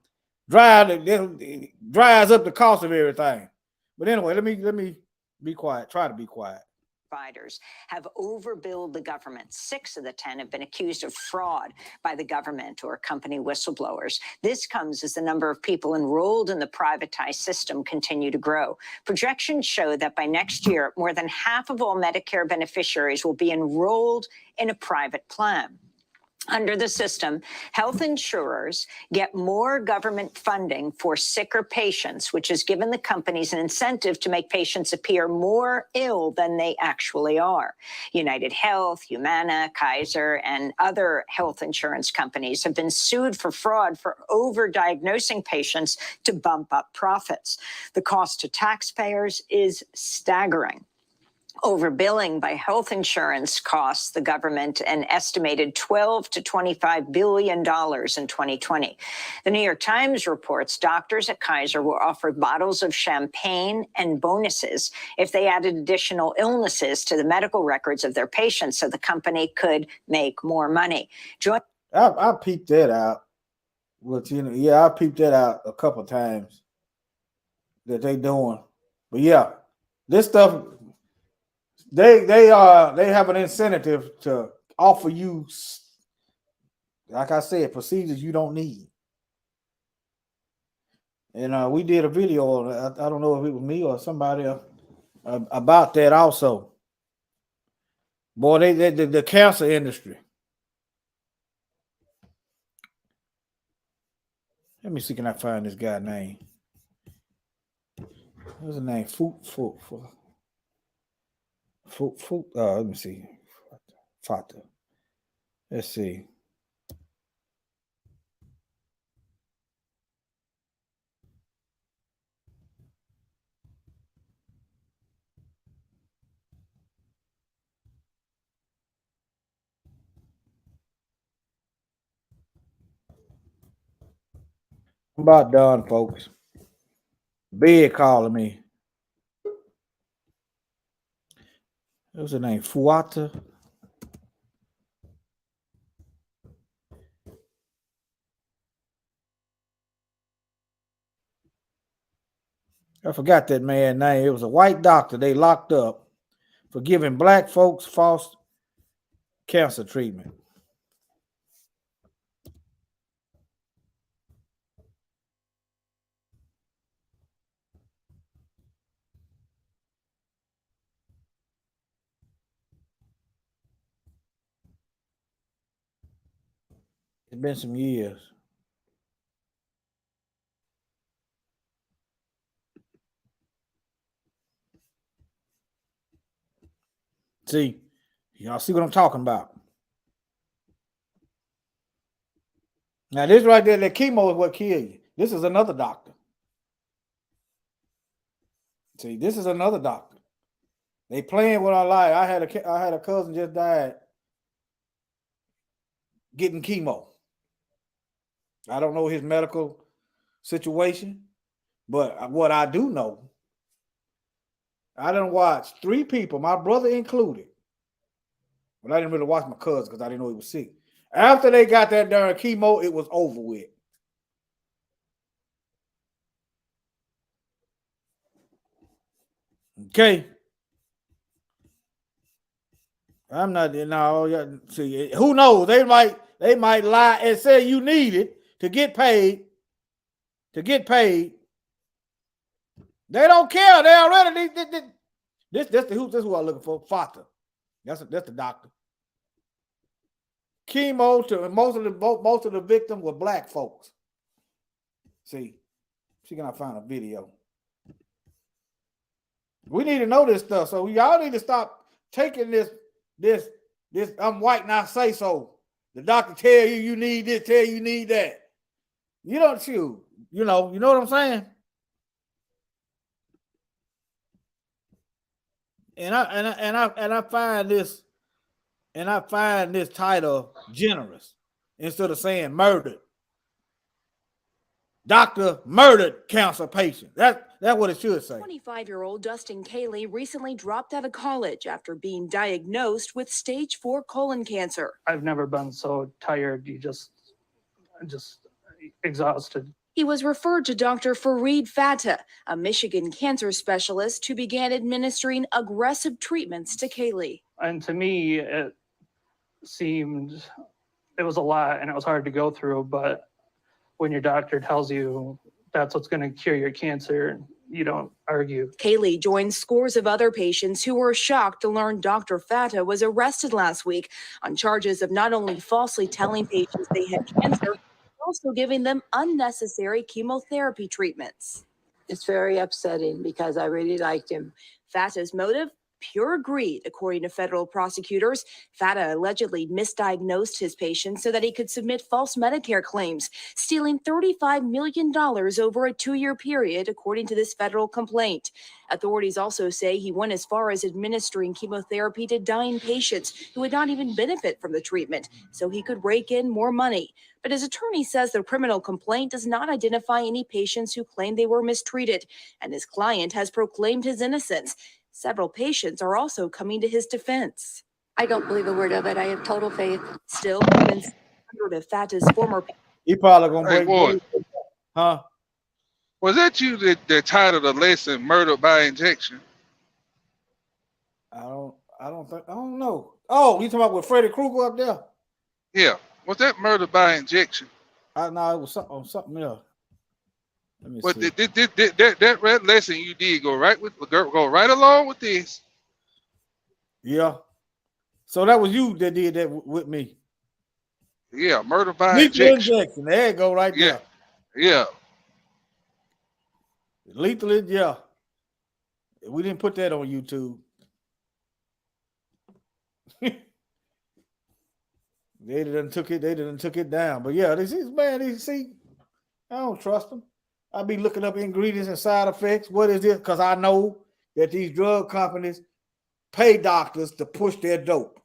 Dries up the cost of everything. But anyway, let me be quiet. Try to be quiet. Providers have overbilled the government. 6 of the 10 have been accused of fraud by the government or company whistleblowers. This comes as the number of people enrolled in the privatized system continue to grow. Projections show that by next year, more than half of all Medicare beneficiaries will be enrolled in a private plan. Under the system, health insurers get more government funding for sicker patients, which has given the companies an incentive to make patients appear more ill than they actually are. United Health, Humana, Kaiser, and other health insurance companies have been sued for fraud for overdiagnosing patients to bump up profits. The cost to taxpayers is staggering. Overbilling by health insurance costs the government an estimated $12 to $25 billion in 2020. The New York Times reports doctors at Kaiser were offered bottles of champagne and bonuses if they added additional illnesses to the medical records of their patients so the company could make more money. I peeped that out. But I peeped that out a couple of times that they doing. But yeah, this stuff. They have an incentive to offer you, like I said, procedures you don't need. And we did a video, I don't know if it was me or somebody else, about that also. Boy, the cancer industry. Let me see, can I find this guy's name? What's his name? Let me see. Fata. Let's see. I'm about done, folks. Bed calling me. What was her name? Fuata. I forgot that man's name. It was a white doctor they locked up for giving black folks false cancer treatment. It's been some years. See, y'all see what I'm talking about. Now, this right there, that chemo is what killed you. This is another doctor. See, this is another doctor. They playing with our life. I had a cousin just died getting chemo. I don't know his medical situation, but what I do know, I done watched 3 people, my brother included, but I didn't really watch my cousin because I didn't know he was sick. After they got that darn chemo, it was over with. Okay. I'm not, see, who knows? They might lie and say you need it to get paid. They don't care. They already this who I'm looking for. Fata. That's the doctor. Chemo to most of the victims were black folks. See can I find a video? We need to know this stuff. So y'all need to stop taking this I'm white and I say so. The doctor tell you need this, tell you need that. You don't shoot. You know what I'm saying? And I find this title generous instead of saying murdered. Doctor murdered cancer patient. That's what it should say. 25-year-old Dustin Cayley recently dropped out of college after being diagnosed with stage 4 colon cancer. I've never been so tired. You just exhausted. He was referred to Dr. Fareed Fattah, a Michigan cancer specialist who began administering aggressive treatments to Cayley. And to me, it was a lot and it was hard to go through. But when your doctor tells you that's what's going to cure your cancer, you don't argue. Cayley joined scores of other patients who were shocked to learn Dr. Fattah was arrested last week on charges of not only falsely telling patients they had cancer, but also giving them unnecessary chemotherapy treatments. It's very upsetting because I really liked him. Fattah's motive? Pure greed, according to federal prosecutors. Fattah allegedly misdiagnosed his patients so that he could submit false Medicare claims, stealing $35 million over a 2-year period, according to this federal complaint. Authorities also say he went as far as administering chemotherapy to dying patients who would not even benefit from the treatment, so he could rake in more money. But his attorney says the criminal complaint does not identify any patients who claim they were mistreated, and his client has proclaimed his innocence. Several patients are also coming to his defense. I don't believe a word of it. I have total faith. Still, more than 600 of Fattah's former. He probably gonna Hey, break. boy, Huh? was that you that titled the lesson "Murder by Injection"? I don't know. Oh, you talking about with Freddy Krueger up there? Yeah, was that murder by injection? No, it was something else. Let me But see. that red lesson you did go right along with this. Yeah. So that was you that did that with me. Yeah, murder by Lethal injection. injection. There you go, right Yeah, there. yeah. Lethal injection. Yeah. We didn't put that on YouTube. They done took it down. But yeah, this is man. I don't trust them. I be looking up ingredients and side effects. What is this? Because I know that these drug companies pay doctors to push their dope.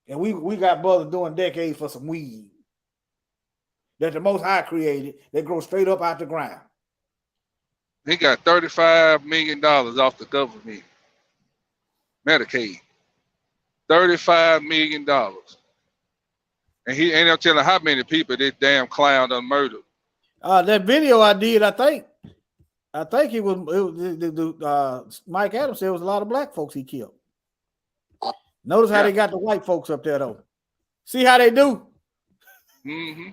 And we got brothers doing decades for some weed that the Most High created that grow straight up out the ground. He got $35 million off the government Medicaid. $35 million. And he ain't no telling how many people this damn clown done murdered. That video I did, I think it was Mike Adams said it was a lot of black folks he killed. Notice how they got the white folks up there though. See how they do? Mm-hmm.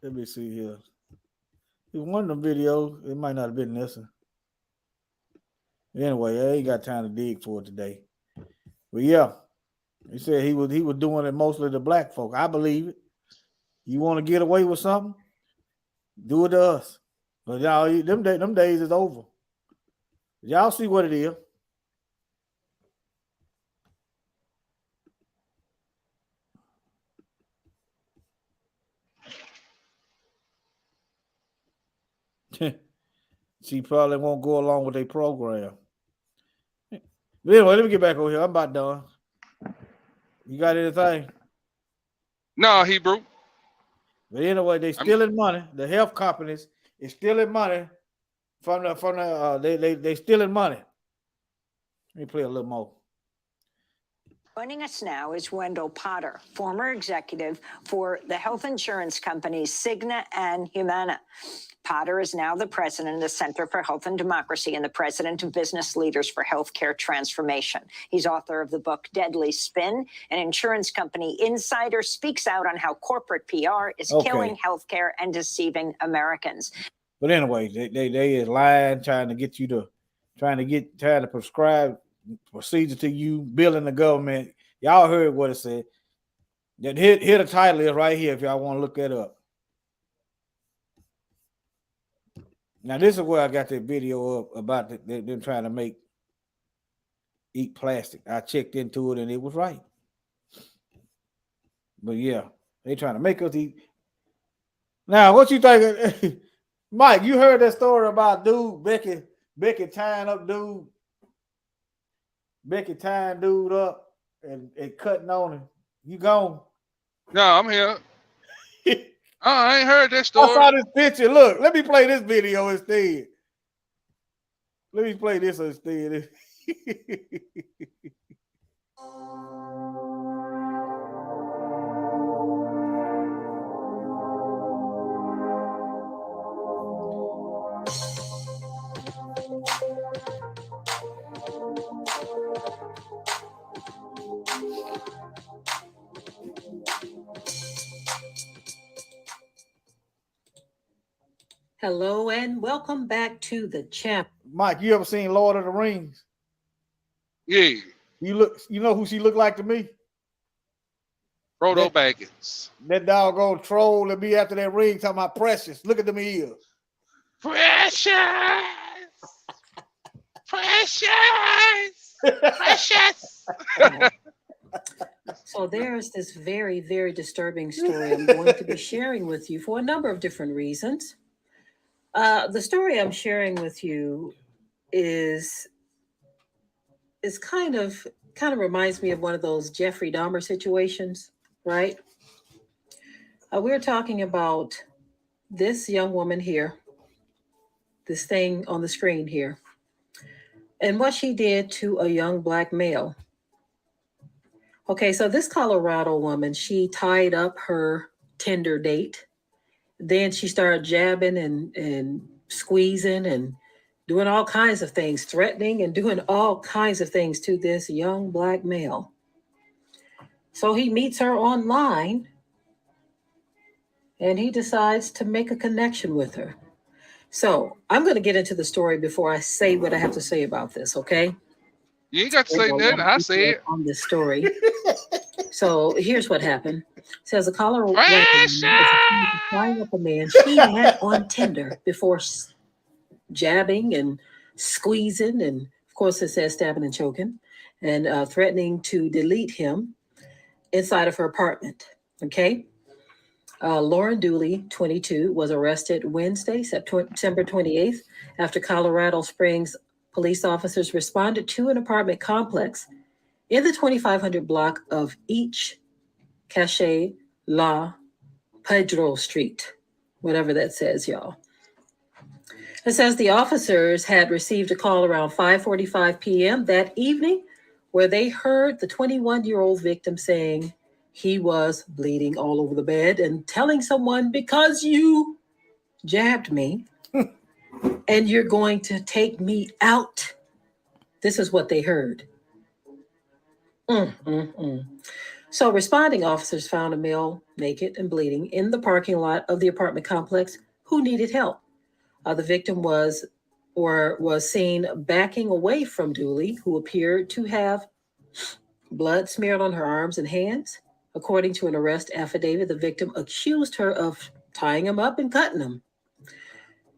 Let me see here. It was one of the videos. It might not have been this one. Anyway, I ain't got time to dig for it today. But yeah, he said he was doing it mostly to black folk. I believe it. You want to get away with something? Do it to us. But y'all, them days is over. Y'all see what it is. She probably won't go along with their program. But anyway, let me get back over here. I'm about done. You got anything? No, Hebrew. But anyway, they stealing money. The health companies is stealing money from the they stealing money. Let me play a little more. Joining us now is Wendell Potter, former executive for the health insurance companies Cigna and Humana. Potter is now the president of the Center for Health and Democracy and the president of Business Leaders for Healthcare Transformation. He's author of the book Deadly Spin. An insurance company insider speaks out on how corporate PR is killing healthcare and deceiving Americans. But anyway, they is lying, trying to prescribe procedure to you, billing the government. Y'all heard what it said. Here the title is right here if y'all want to look that up. Now, this is where I got that video up about them trying to eat plastic. I checked into it and it was right. But yeah, they trying to make us eat. Now, what you think, Mike? You heard that story about dude Becky tying up dude. Becky tying dude up and cutting on him. You gone? No, I'm here. I ain't heard that I story. saw this picture. Look, let me play this video instead. Let me play this instead. Hello and welcome back to the champ. Mike, you ever seen Lord of the Rings? Yeah. You know who she looked like to me? Frodo Baggins. That doggone troll that be after that ring talking about Precious. Look at them ears. Precious. Precious. Precious. So there's this very, very disturbing story I'm going to be sharing with you for a number of different reasons. The story I'm sharing with you is kind of reminds me of one of those Jeffrey Dahmer situations, right? We're talking about this young woman here, this thing on the screen here, and what she did to a young Black male. Okay, so this Colorado woman, she tied up her Tinder date. Then she started jabbing and squeezing and doing all kinds of things, threatening and doing all kinds of things to this young Black male. So he meets her online and he decides to make a connection with her. So I'm going to get into the story before I say what I have to say about this, okay? You ain't got to say nothing. I say it. On this story. So here's what happened. It says a Colorado woman was tying up a man she met on Tinder before jabbing and squeezing, and of course it says stabbing and choking, and threatening to delete him inside of her apartment. Okay. Lauren Dooley, 22, was arrested Wednesday, September 28th, after Colorado Springs police officers responded to an apartment complex in the 2500 block of Each Cache La Pedro Street, whatever that says, y'all. It says the officers had received a call around 5:45 p.m. that evening where they heard the 21-year-old victim saying he was bleeding all over the bed and telling someone, because you jabbed me and you're going to take me out. This is what they heard. So responding officers found a male naked and bleeding in the parking lot of the apartment complex who needed help. The victim was seen backing away from Dooley, who appeared to have blood smeared on her arms and hands. According to an arrest affidavit, the victim accused her of tying him up and cutting him.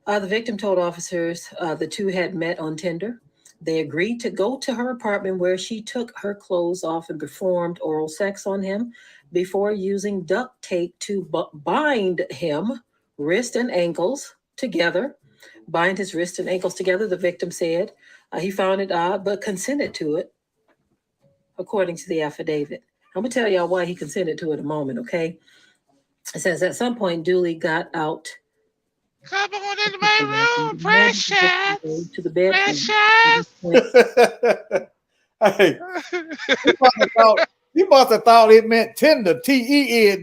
The victim told officers the two had met on Tinder. They agreed to go to her apartment where she took her clothes off and performed oral sex on him before using duct tape to bind him wrist and ankles together. Bind his wrist and ankles together, the victim said. He found it odd, but consented to it, according to the affidavit. I'm going to tell y'all why he consented to it in a moment, okay? It says at some point, Dooley got out. Come on into my room, Precious. To the bed. Hey, he must have thought it meant Tinder, Tender.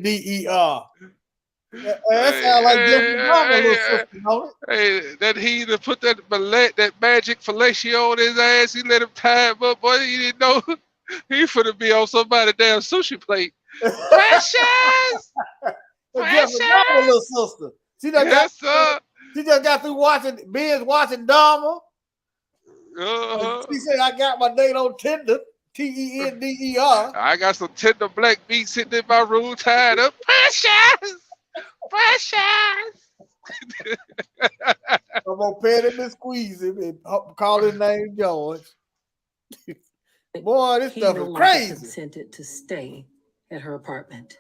That sounds like Jeffrey Dahmer, little sister, don't it? Hey, that he to put that magic fellatio on his ass, he let him tie him up, boy. He didn't know he finna be on somebody's damn sushi plate. Precious! Jeffrey Dahmer, little sister. She just got through binge watching Dahmer. She said, I got my date on Tinder, Tender. I got some tender black meat sitting in my room tied up. Precious! Precious! I'm going to pet him and squeeze him and call his name George. Boy, this stuff is crazy. Consented to stay at her apartment.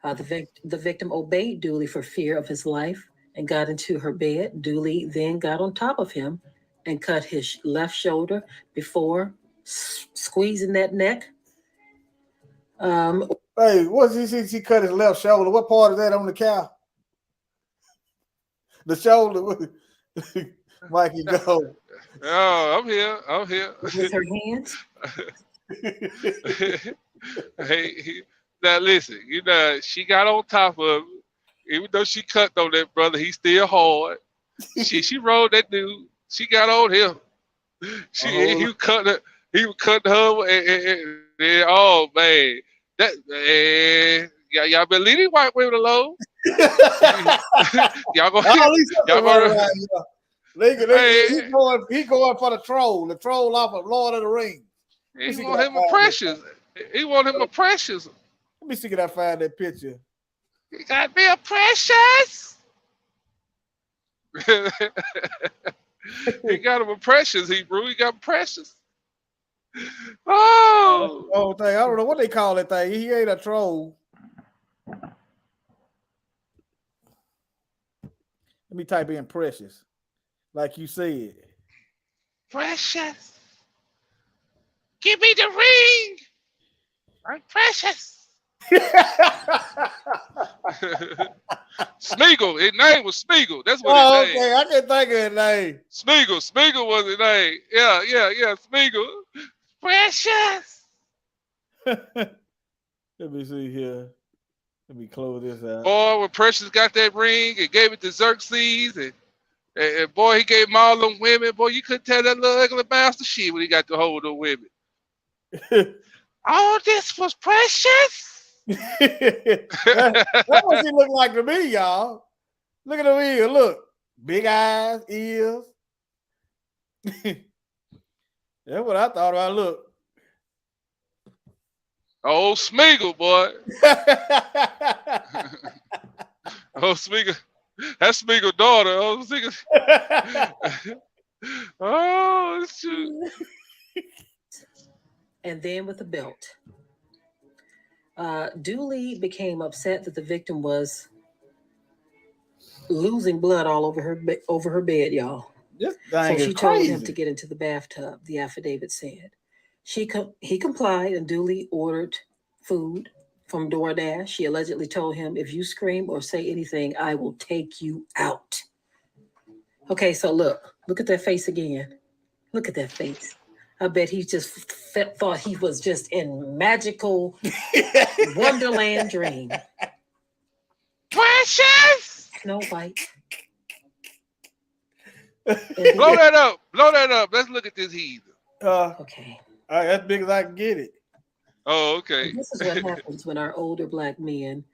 The victim obeyed Dooley for fear of his life and got into her bed. Dooley then got on top of him and cut his left shoulder before squeezing that neck. Hey, what's he? She cut his left shoulder. What part is that on the cow? The shoulder. Mikey, go. Oh, I'm here. I'm here. With her hands. Hey, now listen. You know she got on top of him. Even though she cut on that brother, he's still hard. She rolled that dude. She got on him. He was cutting her. He was cutting her. And oh man, that y'all better leave these white women alone. Y'all gonna. He going for the troll off of Lord of the Rings. He want him a Precious. He want him a Precious. Let me see if I find that picture. He got me a Precious. He got him a Precious, Hebrew. He got Precious. Oh thing. I don't know what they call that thing. He ain't a troll. Let me type in Precious. Like you said. Precious. Give me the ring. I'm Precious. Smeagol. His name was Smeagol. That's what his name. Okay. I can't think of his name. Smeagol. Smeagol was his name. Yeah. Smeagol. Precious. Let me see here. Let me close this out. Boy, when Precious got that ring and gave it to Xerxes, and boy, he gave him all them women. Boy, you couldn't tell that little ugly bastard shit when he got to hold the women. All this was Precious. That's what she look like to me, y'all. Look at her ear. Look, big eyes, ears. That's what I thought about. Look. Oh, Smeagol, boy. Oh, Smeagol. That's Smeagol's daughter. Oh, Smeagol. Oh, shoot. And then with the belt. Dooley became upset that the victim was losing blood all over her bed, y'all. So she told him to get into the bathtub, the affidavit said. He complied and Dooley ordered food from DoorDash. She allegedly told him, if you scream or say anything, I will take you out. Okay, so look at that face again. Look at that face. I bet he just thought he was just in magical Wonderland dream. Precious! Snow White. Blow that up. Blow that up. Let's look at this heathen. Okay. All right, as big as I can get it. Oh, okay. This is what happens when our older Black men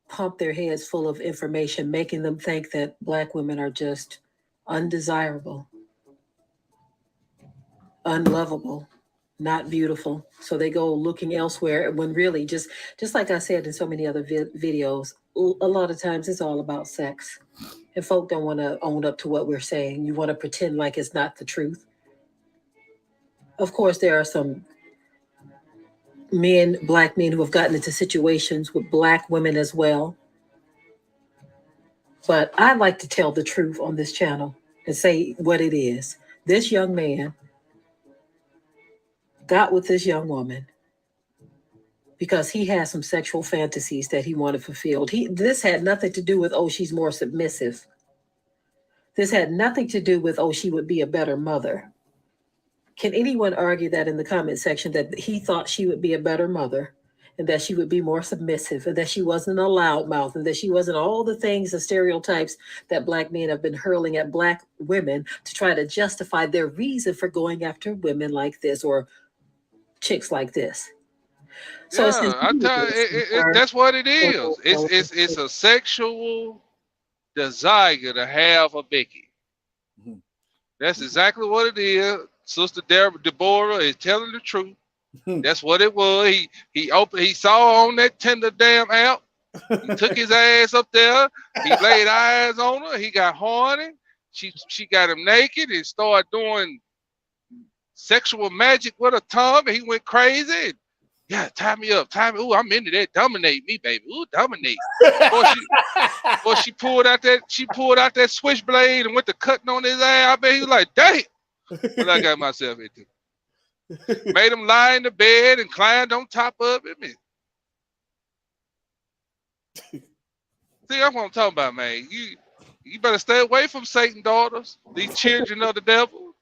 pump their heads full of information, making them think that Black women are just undesirable, unlovable, not beautiful. So they go looking elsewhere when really, just like I said in so many other videos, a lot of times it's all about sex. And folk don't want to own up to what we're saying. You want to pretend like it's not the truth. Of course, there are some men, Black men, who have gotten into situations with Black women as well. But I like to tell the truth on this channel and say what it is. This young man got with this young woman because he had some sexual fantasies that he wanted fulfilled. This had nothing to do with, oh, she's more submissive. This had nothing to do with, oh, she would be a better mother. Can anyone argue that in the comment section that he thought she would be a better mother and that she would be more submissive and that she wasn't a loudmouth and that she wasn't all the things, the stereotypes that Black men have been hurling at Black women to try to justify their reason for going after women like this or chicks like this? So that's what it is. It's a sexual desire to have a Becky. That's exactly what it is. Sister Deborah is telling the truth. That's what it was. He saw on that Tinder damn app. He took his ass up there. He laid eyes on her. He got horny. She got him naked and started doing sexual magic with her tongue. And he went crazy. Yeah, tie me up, tie me. Ooh, I'm into that. Dominate me, baby. Ooh, dominate. Boy, she pulled out that switchblade and went to cutting on his ass. I bet he was like, dang, what I got myself into. Made him lie in the bed and climbed on top of him. See, that's what I'm talking about, man. You better stay away from Satan's daughters, these children of the devil.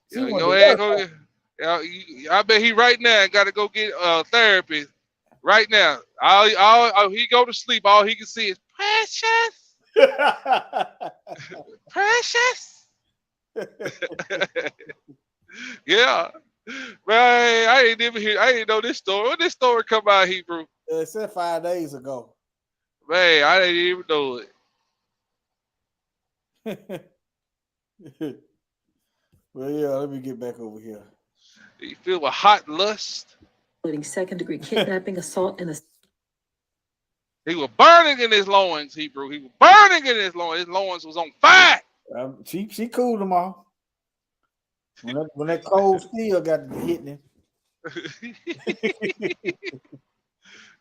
Your ass I bet he right now got to go get therapy. Right now, he go to sleep. All he can see is precious. Yeah, man. I ain't even know this story. When this story come out, Hebrew? It said 5 days ago. Man, I didn't even know it. Well, yeah. Let me get back over here. You feel with hot lust. Including second-degree kidnapping, assault, and He was burning in his loins, Hebrew. He was burning in his loins. His loins was on fire. She cooled them all. When that cold steel got hitting him.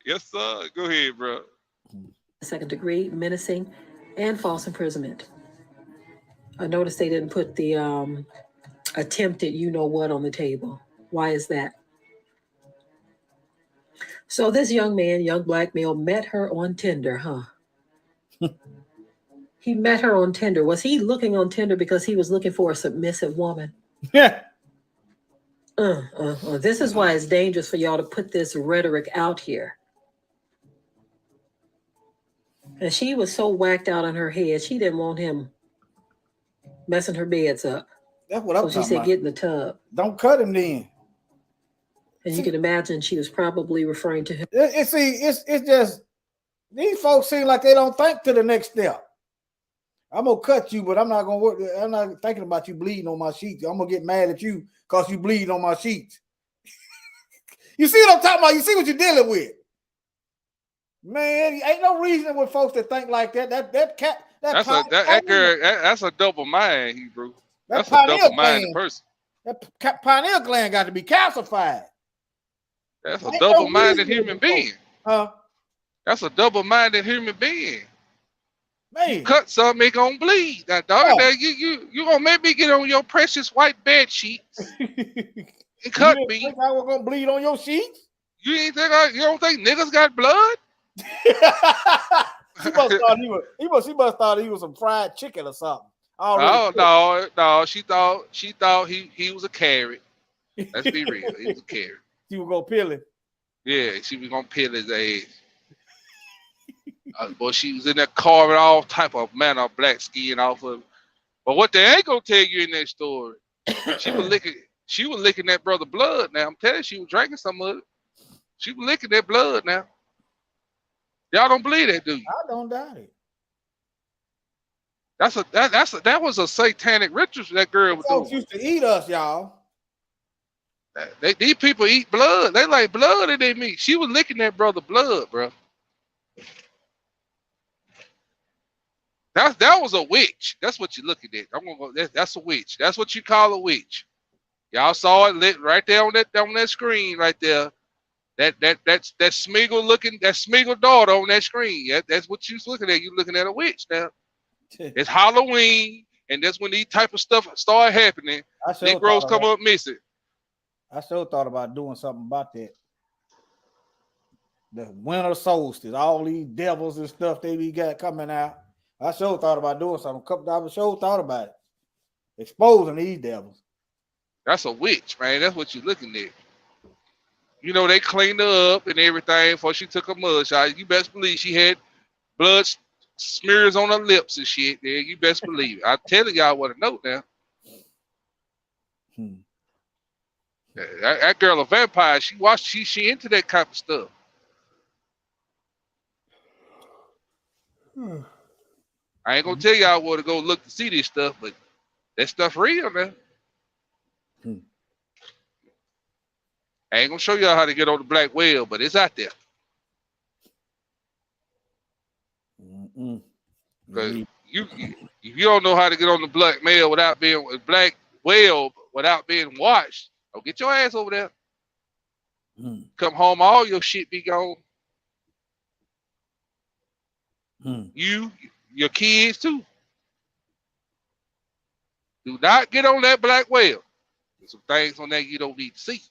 Yes, sir. Go ahead, bro. second-degree menacing, and false imprisonment. I noticed they didn't put the attempted you-know-what on the table. Why is that? So this young man, young black male, met her on Tinder, huh? He met her on Tinder. Was he looking on Tinder because he was looking for a submissive woman? Yeah. This is why it's dangerous for y'all to put this rhetoric out here. And she was so whacked out on her head, she didn't want him messing her beds up. That's what I'm So she talking said, about. get in the tub. Don't cut him then. And you can imagine she was probably referring to him. It's just these folks seem like they don't think to the next step. I'm gonna cut you, but I'm not gonna work. I'm not thinking about you bleeding on my sheets. I'm gonna get mad at you because you bleed on my sheets. You see what I'm talking about? You see what you're dealing with, man. Ain't no reason with folks that think like that. That's a double mind, Hebrew. That's a double minded person. That pineal gland got to be calcified. That's a double-minded human being. Huh? That's a double-minded human being. Man, cut something, it gonna bleed. That dog, you gonna make me get on your precious white bed sheets and cut you me. Think I was gonna bleed on your sheets? You ain't think you don't think niggas got blood? She must have thought he was some fried chicken or something. No. She thought he was a carrot. Let's be real. He was a carrot. She was gonna peel him. Yeah, she was gonna peel his ass. But she was in there carving all type of manner of black skin off of him. But what they ain't gonna tell you in that story, she was licking that brother blood. Now I'm telling you, she was drinking some of it. She was licking that blood now. Y'all don't believe that, do you? I don't doubt it. That was a satanic ritual that girl was doing. Folks used to eat us, y'all. These people eat blood. They like blood in their meat. She was licking that brother blood, bro. That was a witch. That's what you're looking at. I'm gonna go. That's a witch. That's what you call a witch. Y'all saw it lit right there on that screen right there. That's Smeagol daughter on that screen. That's what you're looking at. You're looking at a witch now. It's Halloween, and that's when these type of stuff start happening. Negroes come up missing. I sure thought about doing something about that. The winter solstice, all these devils and stuff they be got coming out. I sure thought about doing something. A couple times I sure thought about it. Exposing these devils. That's a witch, man. That's what you're looking at. You know, they cleaned her up and everything before she took a mud shot. You best believe she had blood smears on her lips and shit. Yeah, you best believe it. I'm telling y'all what I know now. That girl a vampire. She into that kind of stuff. I ain't gonna tell y'all where to go look to see this stuff, but that stuff real, man. I ain't gonna show y'all how to get on the black whale, but it's out there. Because if you don't know how to get on the black whale without being watched, don't get your ass over there. Come home, all your shit be gone. You, your kids too. Do not get on that black whale. There's some things on there you don't need to see.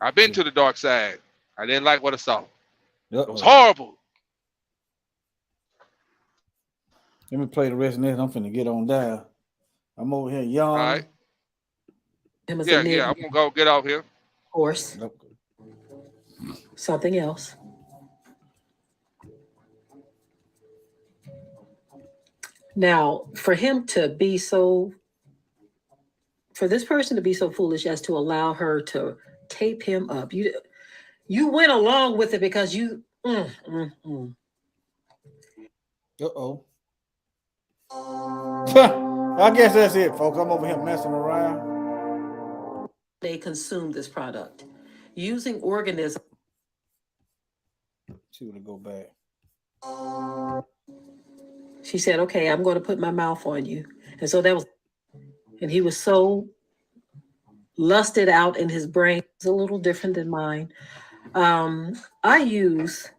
I've been to the dark side. I didn't like what I saw. It was horrible. Let me play the rest of this. I'm finna get on down. I'm over here young. All right. Yeah, I'm gonna go get off here. Of course. Something else. Now, for this person to be so foolish as to allow her to tape him up, you went along with it because you. Uh-oh. I guess that's it, folks. I'm over here messing around. They consume this product using organisms. She would go back. She said, okay, I'm going to put my mouth on you. And so and he was so lusted out in his brain. It's a little different than mine. I use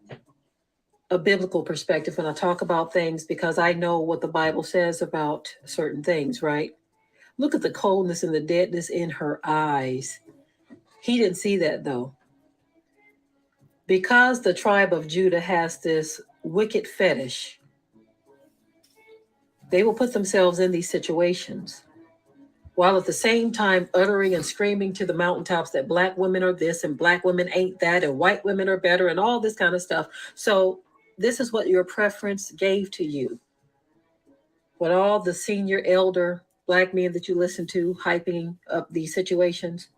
a biblical perspective when I talk about things because I know what the Bible says about certain things, right? Look at the coldness and the deadness in her eyes. He didn't see that though. Because the tribe of Judah has this wicked fetish, they will put themselves in these situations while at the same time uttering and screaming to the mountaintops that black women are this and black women ain't that and white women are better and all this kind of stuff. So this is what your preference gave to you. What all the senior elder black men that you listen to hyping up these situations.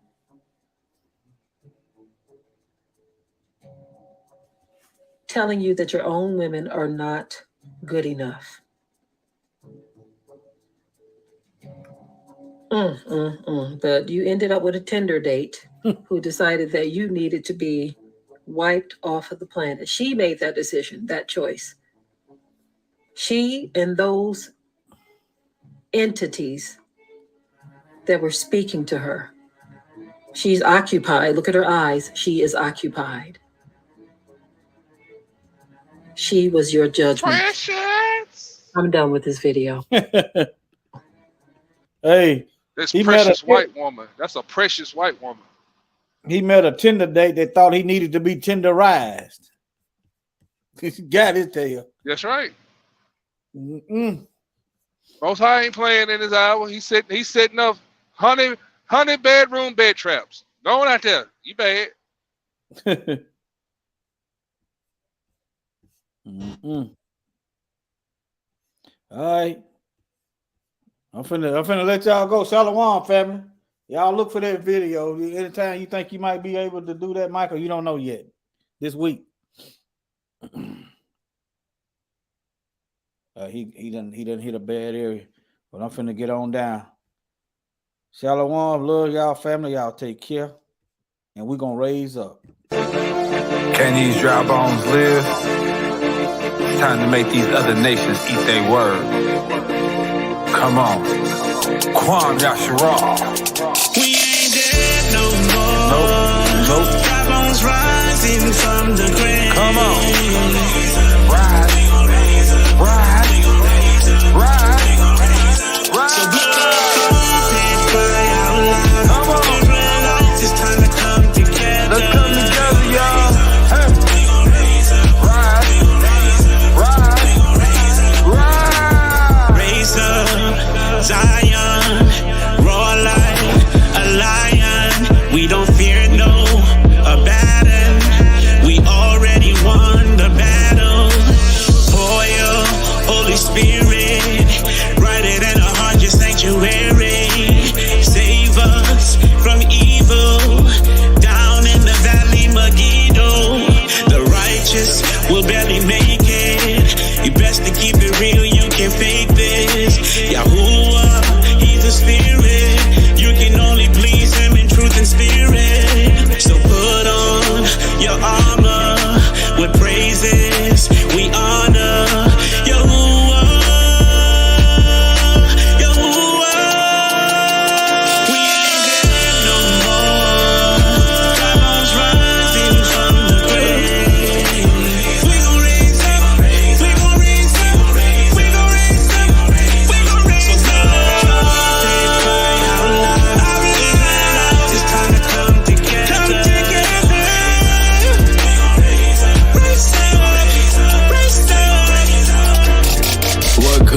Telling you that your own women are not good enough. But you ended up with a Tinder date who decided that you needed to be wiped off of the planet. She made that decision, that choice. She and those entities that were speaking to her. She's occupied. Look at her eyes. She is occupied. She was your judgment. Precious. I'm done with this video. Hey. This precious white woman. That's a precious white woman. He met a Tinder date that thought he needed to be tenderized. He got his tail. That's right. Most High ain't playing in his hour. He's setting up 100 bedroom bed traps. Going out there. You bad. All right. I'm finna let y'all go. Shalom, family. Y'all look for that video. Anytime you think you might be able to do that, Michael, you don't know yet. This week. He didn't hit a bad area. But I'm finna get on down. Shalom, love y'all, family. Y'all take care. And we're gonna raise up. Can these dry bones live? It's time to make these other nations eat their word. Come on. Kwam Yashara. We ain't dead no more. Nope. Dry bones rising from the grave. Come on. Rise. So blow the trumpet, cry out loud. Come on. Israelites, it's time to come together. Let's come together, y'all. Hey. Raise up, Zion, roar like a lion. We don't fear no abaddon. We already won the battle.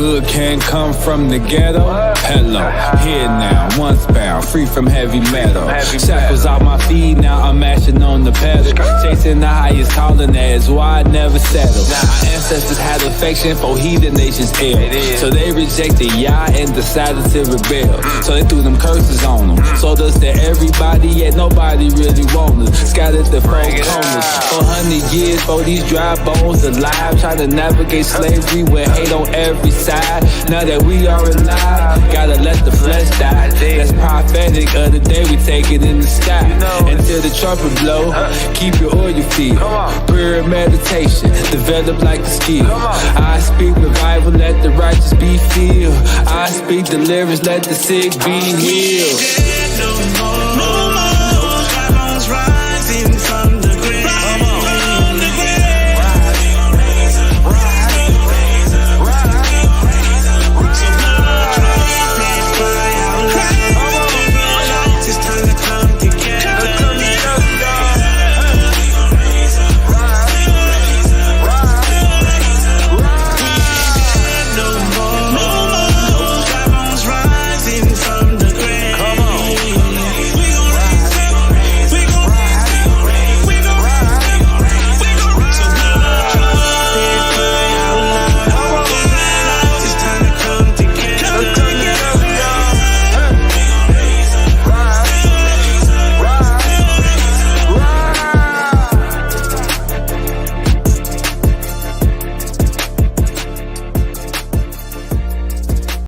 good can't come from the ghetto. Hello, here now, once bound, free from heavy metal. Shackles out my feet, now I'm mashing on the pedal. Chasing the highest calling, that's why I never settle. Our ancestors had affection for heathen nations ill, so they rejected Yah and decided to rebel. So they threw them curses on them. Sold us to everybody, yet nobody really wanted us. Scattered the four corners. 400 years for these dry bones alive, trying to navigate slavery with hate on every side. Now that we are alive, gotta let the flesh die. That's prophetic of the day we take it in the sky. Until the trumpet blow, keep your oil filled. Prayer and meditation, develop like a skill. I speak revival, let the righteous be filled. I speak deliverance, let the sick be healed.